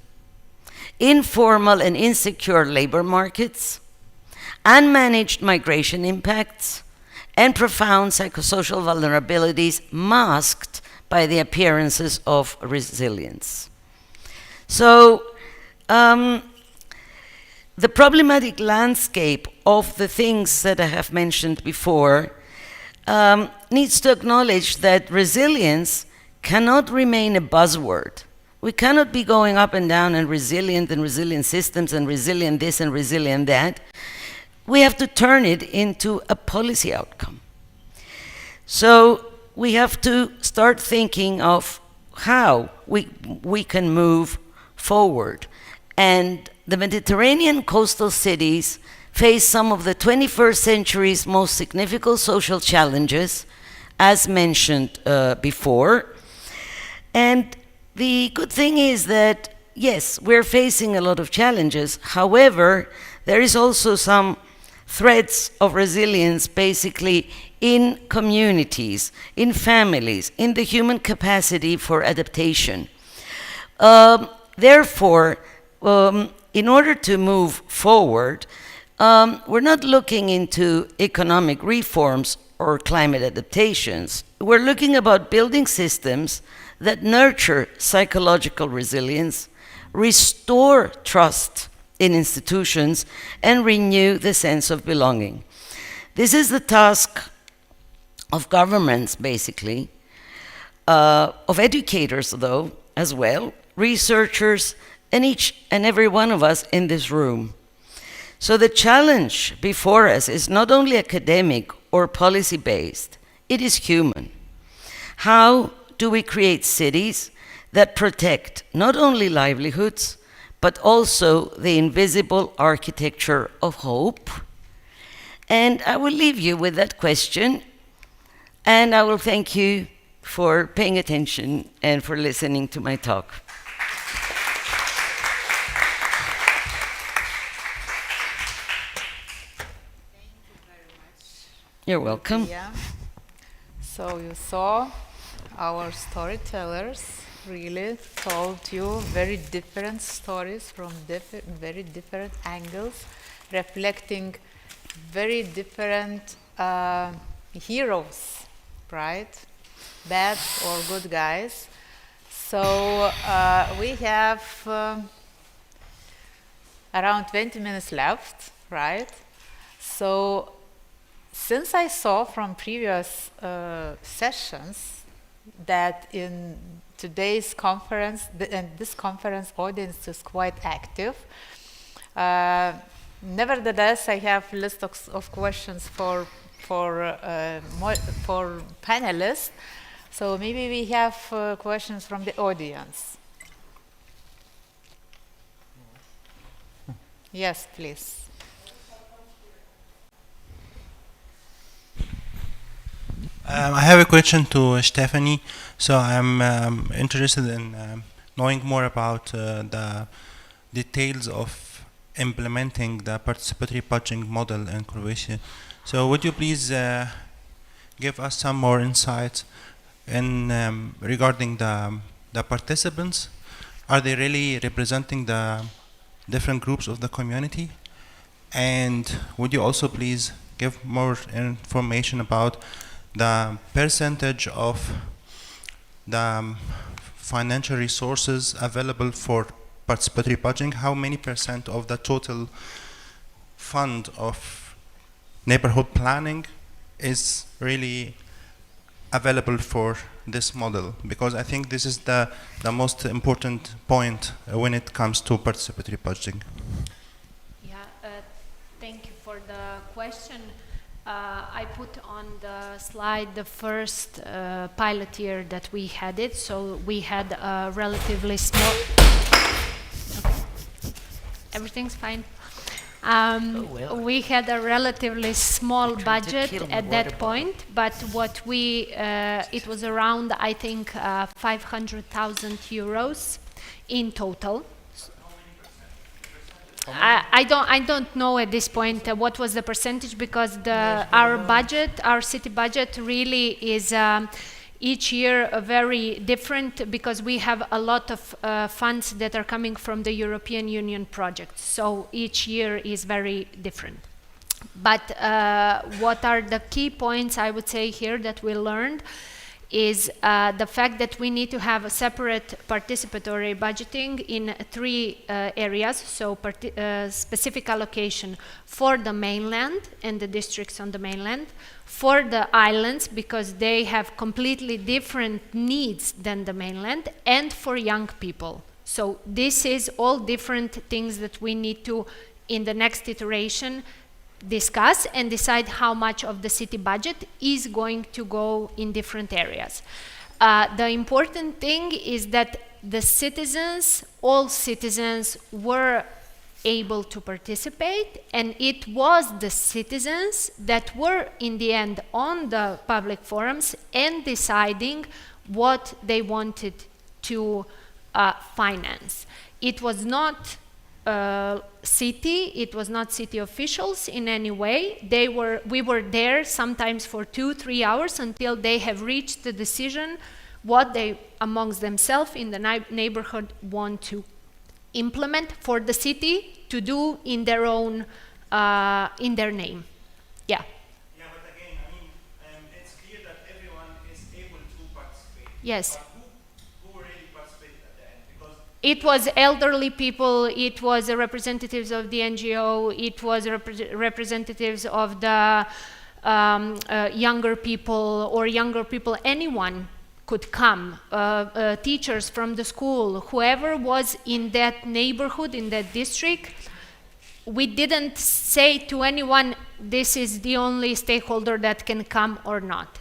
informal and insecure labor markets, unmanaged migration impacts, and profound psychosocial vulnerabilities masked by the appearances of resilience. So, the problematic landscape of the things that I have mentioned before needs to acknowledge that resilience cannot remain a buzzword. We cannot be going up and down and resilient systems and resilient this and resilient that. We have to turn it into a policy outcome. So we have to start thinking of how we can move forward. And the Mediterranean coastal cities face some of the 21st century's most significant social challenges, as mentioned before. And the good thing is that, yes, we're facing a lot of challenges. However, there is also some threads of resilience basically in communities, in families, in the human capacity for adaptation. Therefore, in order to move forward, we're not looking into economic reforms or climate adaptations. We're looking about building systems that nurture psychological resilience, restore trust in institutions, and renew the sense of belonging. This is the task of governments, basically, of educators, though, as well, researchers, and each and every one of us in this room. So the challenge before us is not only academic or policy-based, it is human. How do we create cities that protect not only livelihoods, but also the invisible architecture of hope? And I will leave you with that question, and I will thank you for paying attention and for listening to my talk. You're welcome. Yeah. So you saw our storytellers really told you very different stories from very different angles, reflecting very different heroes, right? Bad or good guys. So we have around 20 minutes left, right? So since I saw from previous sessions that in today's conference, and this conference audience is quite active, nevertheless, I have a list of questions for panelists. So maybe we have questions from the audience. Yes, please. I have a question to Stephanie. So I'm interested in knowing more about the details of implementing the participatory budgeting model in Croatia. So would you please give us some more insights in regarding the participants? Are they really representing the different groups of the community? And would you also please give more information about the percentage of the financial resources available for participatory budgeting? How many percent of the total fund of neighborhood planning is really available for this model? Because I think this is the most important point when it comes to participatory budgeting. Yeah, thank you for the question. I put on the slide the first pilot year that we had it, so we had a relatively small... Okay. Everything's fine. We had a relatively small budget at that point, but what we, it was around, I think, 500,000 euros in total. I don't know at this point what was the percentage, because our budget, our city budget, really is each year very different because we have a lot of funds that are coming from the European Union projects. So each year is very different. But what are the key points I would say here that we learned is the fact that we need to have a separate participatory budgeting in 3 areas. So specific allocation for the mainland and the districts on the mainland, for the islands because they have completely different needs than the mainland, and for young people. So this is all different things that we need to, in the next iteration, discuss and decide how much of the city budget is going to go in different areas. The important thing is that the citizens, all citizens, were able to participate, and it was the citizens that were in the end on the public forums and deciding what they wanted to finance. It was not it was not city officials in any way. We were there sometimes for 2-3 hours until they have reached the decision what they amongst themselves in the neighborhood want to implement for the city to do in their own, in their name. Yeah. Yeah, but again, I mean, it's clear that everyone is able to participate. Yes. But who really participated at the end? Because it was elderly people, it was representatives of the NGO, it was representatives of the younger people, anyone could come, teachers from the school, whoever was in that neighborhood, in that district. We didn't say to anyone, this is the only stakeholder that can come or not.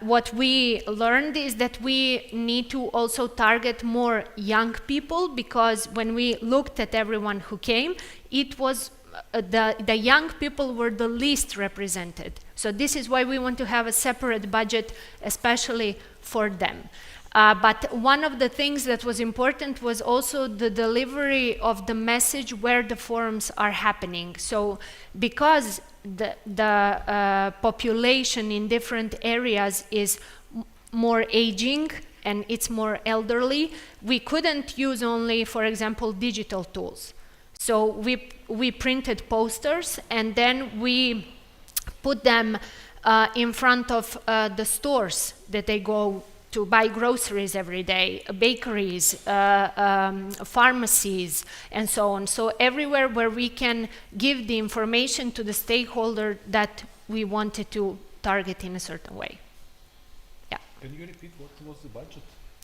What we learned is that we need to also target more young people, because when we looked at everyone who came, it was the young people were the least represented. So this is why we want to have a separate budget, especially for them. But one of the things that was important was also the delivery of the message where the forums are happening. So because the population in different areas is more aging and it's more elderly, we couldn't use only, for example, digital tools. So we printed posters and then we put them in front of the stores that they go to buy groceries every day, bakeries, pharmacies, and so on. So everywhere where we can give the information to the stakeholder that we wanted to target in a certain way. Yeah. Can you repeat what was the budget?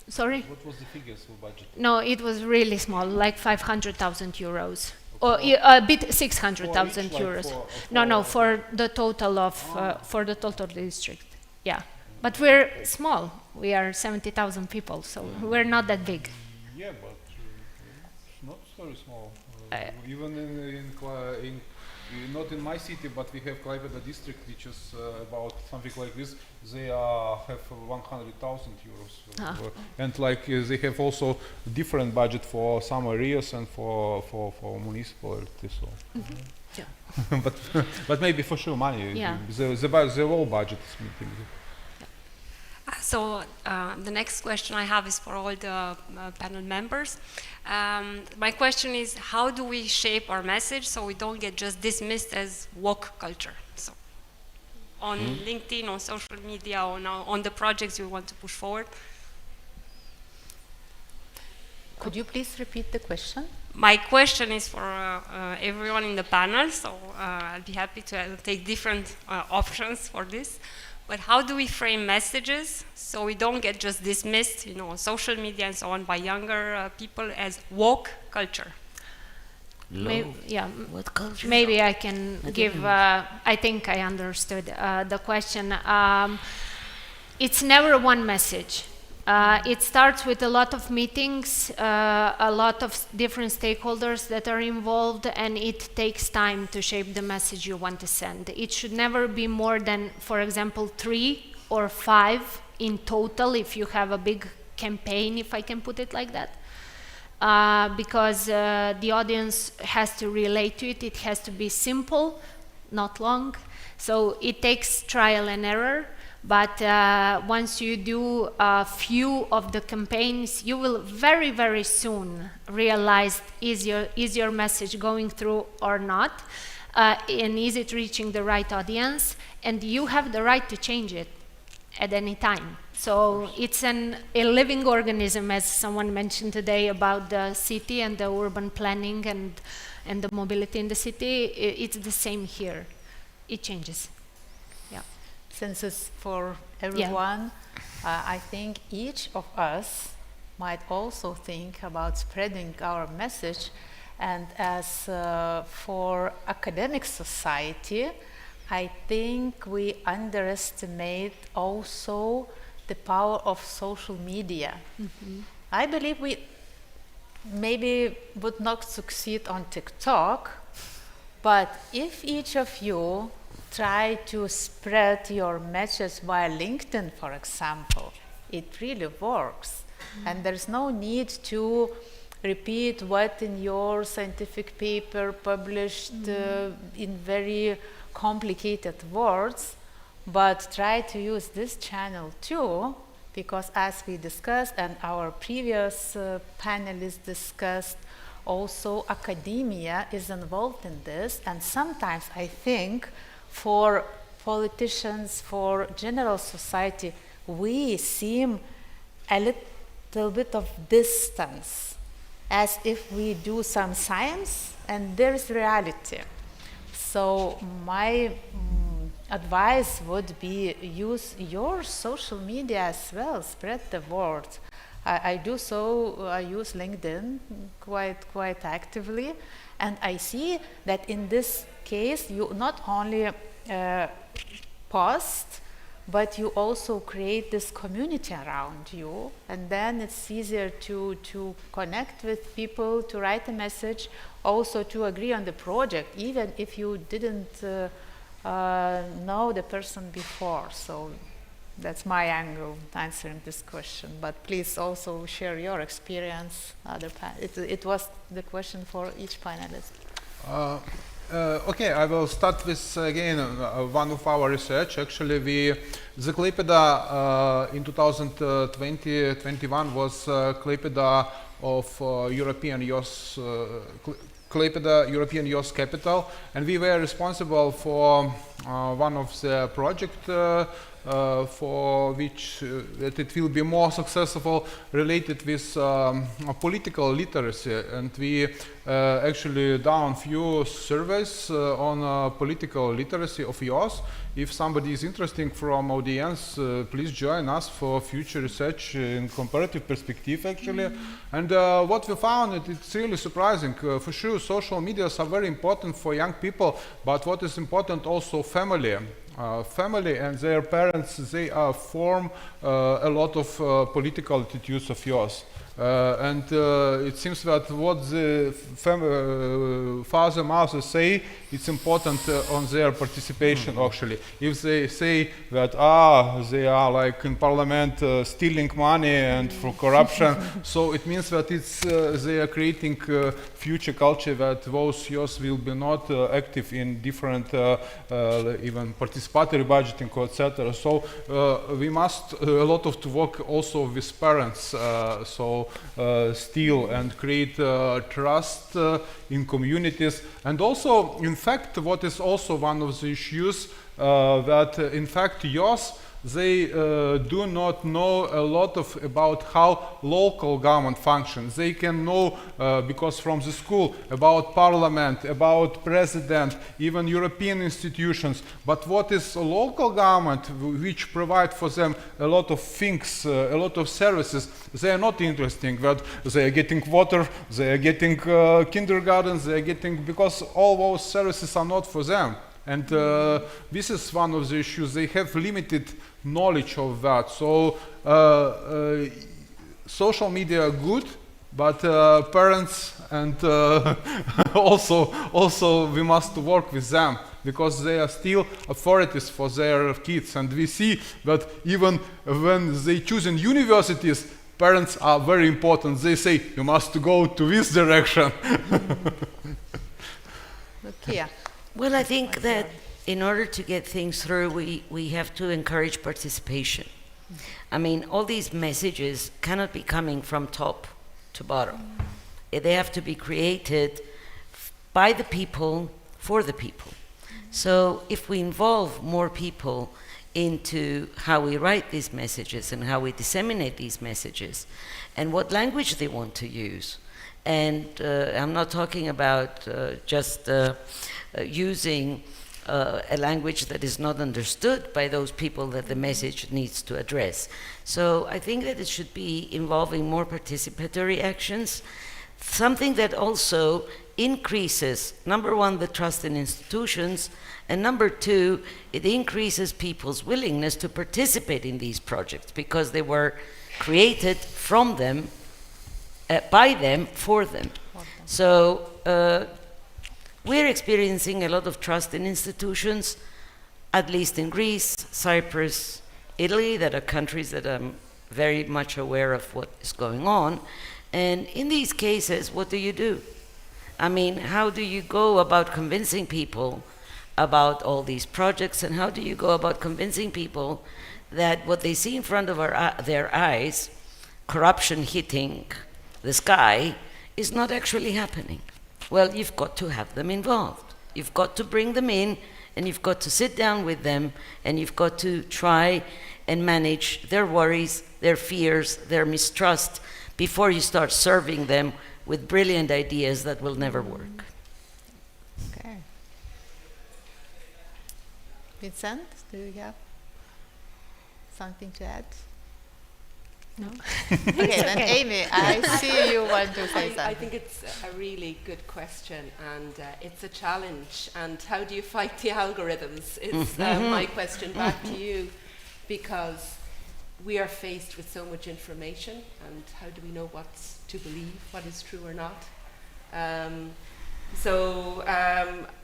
Sorry? What was the figures for budget? No, it was really small, like 500,000 euros. Or a bit 600,000 euros. No, for the total of for the total district. Yeah, but we're small. We are 70,000 people, so we're not that big. Yeah, but it's not very small. Even not in my city, but we have Klaipėda district, which is about something like this. They have 100,000 euros, and like they have also different budget for some areas and for municipality. So, yeah. but maybe for sure money. Yeah. The whole budget is meeting. So the next question I have is for all the panel members. My question is, how do we shape our message so we don't get just dismissed as woke culture? So on LinkedIn, on social media, on the projects we want to push forward. Could you please repeat the question? My question is for everyone in the panel, so I'll be happy to take different options for this. But how do we frame messages so we don't get just dismissed, on social media and so on by younger people as woke culture? What culture? Maybe I can give, I think I understood the question. It's never one message. It starts with a lot of meetings, a lot of different stakeholders that are involved, and it takes time to shape the message you want to send. It should never be more than, for example, 3 or 5 in total if you have a big campaign, if I can put it like that. Because the audience has to relate to it. It has to be simple, not long. So it takes trial and error. But once you do a few of the campaigns, you will very, very soon realize is your message going through or not, and is it reaching the right audience, and you have the right to change it at any time. So it's a living organism, as someone mentioned today about the city and the urban planning and the mobility in the city. It's the same here. It changes. Yeah. Since it's for everyone, I think each of us might also think about spreading our message. And as for academic society, I think we underestimate also the power of social media. I believe we maybe would not succeed on TikTok, but if each of you try to spread your message via LinkedIn, for example, it really works. And there's no need to repeat what in your scientific paper published in very complicated words, but try to use this channel too, because as we discussed and our previous panelists discussed, also academia is involved in this, and sometimes I think for politicians, for general society, we seem a little bit of distance, as if we do some science and there's reality. So my advice would be use your social media as well, spread the word. I do so, I use LinkedIn quite actively, and I see that in this case you not only post, but you also create this community around you, and then it's easier to connect with people, to write a message, also to agree on the project, even if you didn't know the person before. So that's my angle answering this question, but please also share your experience. It was the question for each panelist. Okay, I will start with again one of our research. Actually, the Klaipėda in 2020-21 was Klaipėda of European youth Klaipėda European Youth Capital, and we were responsible for one of the project for which that it will be more successful related with political literacy, and we actually done few surveys on political literacy of youth. If somebody is interested from audience, please join us for future research in comparative perspective actually. And what we found, it's really surprising. For sure, social medias are very important for young people, but what is important also family. Family and their parents, they form a lot of political attitudes of yours. And it seems that what the father, mother say, it's important on their participation actually. If they say that they are like in parliament stealing money and for corruption, so it means that it's they are creating future culture that those youth will be not active in different even participatory budgeting, etc. So we must a lot of to work also with parents, still, and create trust in communities. And also, in fact, what is also one of the issues that in fact youth, they do not know a lot about how local government functions. They can know, because from the school, about parliament, about president, even European institutions. But what is a local government, which provide for them a lot of things, a lot of services, they are not interesting. That they are getting water, they are getting kindergartens, they are getting, because all those services are not for them. And this is one of the issues. They have limited knowledge of that. So social media are good, but parents and also we must work with them, because they are still authorities for their kids. And we see that even when they choose in universities, parents are very important. They say, you must go to this direction. Okay. Well, I think that in order to get things through, we have to encourage participation. I mean, all these messages cannot be coming from top to bottom. They have to be created by the people, for the people. So if we involve more people into how we write these messages and how we disseminate these messages and what language they want to use, and I'm not talking about just using a language that is not understood by those people that the message needs to address. So I think that it should be involving more participatory actions, something that also increases, number one, the trust in institutions, and number two, it increases people's willingness to participate in these projects because they were created from them, by them, for them. So we're experiencing a lot of trust in institutions, at least in Greece, Cyprus, Italy, that are countries that I'm very much aware of what is going on. And in these cases, what do? I mean, how do you go about convincing people about all these projects, and how do you go about convincing people that what they see in front of their eyes, corruption hitting the sky, is not actually happening? Well, you've got to have them involved. You've got to bring them in, and you've got to sit down with them, and you've got to try and manage their worries, their fears, their mistrust, before you start serving them with brilliant ideas that will never work. Okay. Vincent, do you have something to add? No? Okay, then Amy, I see you want to say something. I think it's a really good question, and it's a challenge. And how do you fight the algorithms is my question back to you, because we are faced with so much information, and how do we know what's to believe, what is true or not?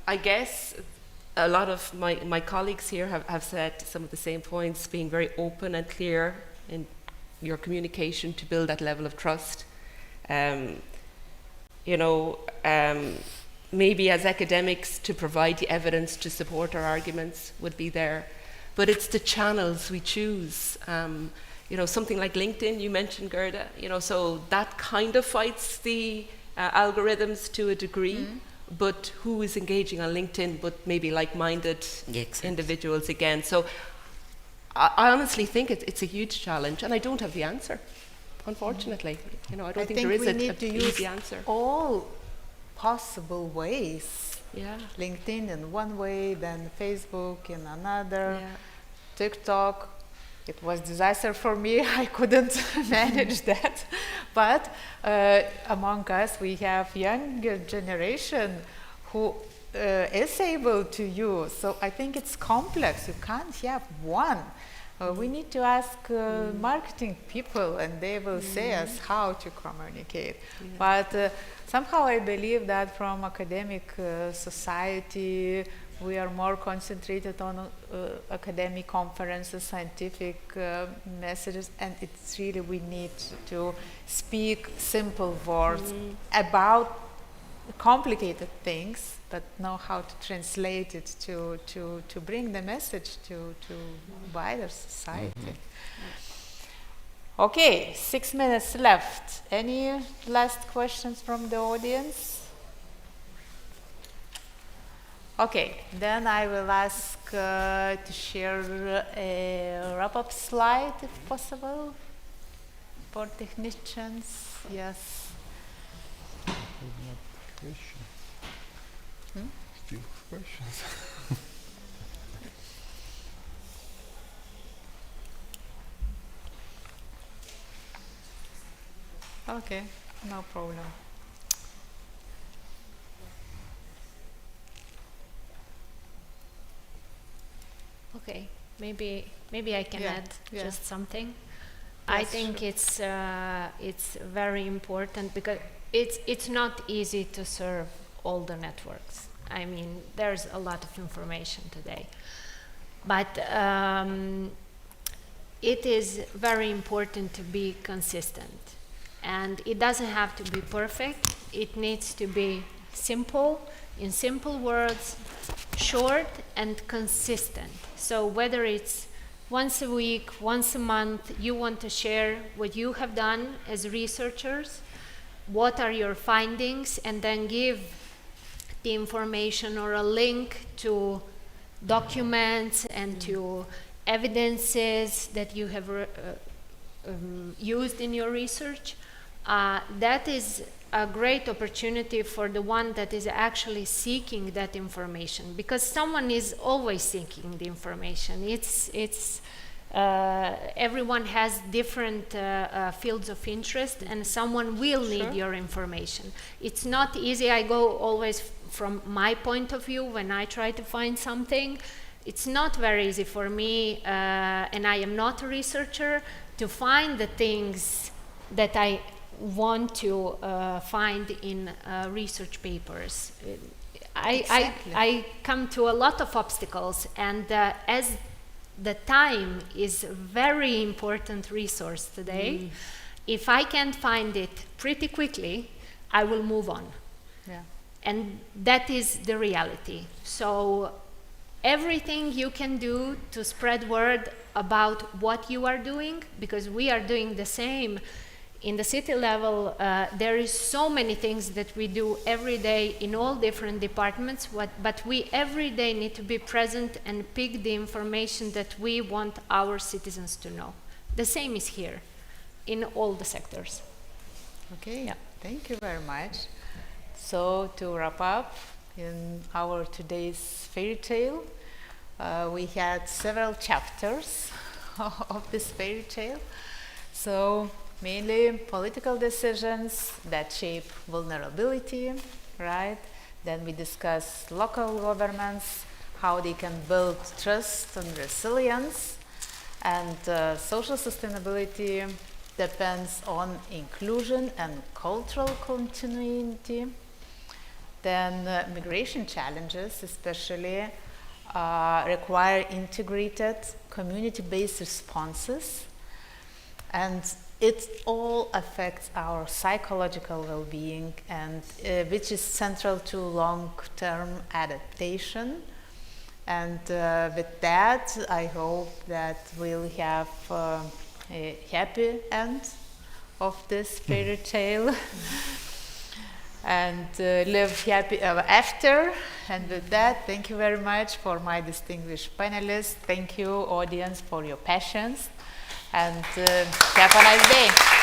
I guess a lot of my colleagues here have said some of the same points, being very open and clear in your communication to build that level of trust. Maybe as academics to provide the evidence to support our arguments would be there, but it's the channels we choose. Something like LinkedIn, you mentioned, Gerda, so that kind of fights the algorithms to a degree, but who is engaging on LinkedIn but maybe like-minded individuals again? So I honestly think it's a huge challenge, and I don't have the answer, unfortunately. I don't think there is an easy answer. All possible ways. Yeah. LinkedIn in one way, then Facebook in another, TikTok. It was disaster for me. I couldn't manage that. But among us, we have younger generation who is able to use. So I think it's complex. You can't have one. We need to ask marketing people, and they will say us how to communicate. But somehow I believe that from academic society, we are more concentrated on academic conferences, scientific messages, and it's really we need to speak simple words about complicated things, but know how to translate it to bring the message to wider society. Okay, 6 minutes left. Any last questions from the audience? Okay, then I will ask to share a wrap-up slide, if possible, for technicians. Yes. Still questions. Okay, no problem. Okay, maybe I can add just something. I think it's very important because it's not easy to serve all the networks. I mean, there's a lot of information today, but it is very important to be consistent, and it doesn't have to be perfect. It needs to be simple. in simple words, short and consistent. So whether it's once a week, once a month, you want to share what you have done as researchers, what are your findings, and then give the information or a link to documents and to evidences that you have used in your research. That is a great opportunity for the one that is actually seeking that information, because someone is always seeking the information. Everyone has different fields of interest, and someone will need your information. It's not easy. I go always from my point of view when I try to find something. It's not very easy for me, and I am not a researcher, to find the things that I want to find in research papers. I come to a lot of obstacles, and as the time is a very important resource today, if I can't find it pretty quickly, I will move on. Yeah. And that is the reality. So everything you can do to spread word about what you are doing, because we are doing the same in the city level. There is so many things that we do every day in all different departments, but we every day need to be present and pick the information that we want our citizens to know. The same is here in all the sectors. Okay, yeah. Thank you very much. So to wrap up, in our today's fairy tale, we had several chapters of this fairy tale. So mainly political decisions that shape vulnerability, right? Then we discuss local governments, how they can build trust and resilience, and social sustainability depends on inclusion and cultural continuity. Then migration challenges especially require integrated community-based responses, and it all affects our psychological well-being, and which is central to long-term adaptation. And with that, I hope that we'll have a happy end of this fairy tale and live happy ever after. And with that, thank you very much for my distinguished panelists. Thank you, audience, for your patience. And have a nice day.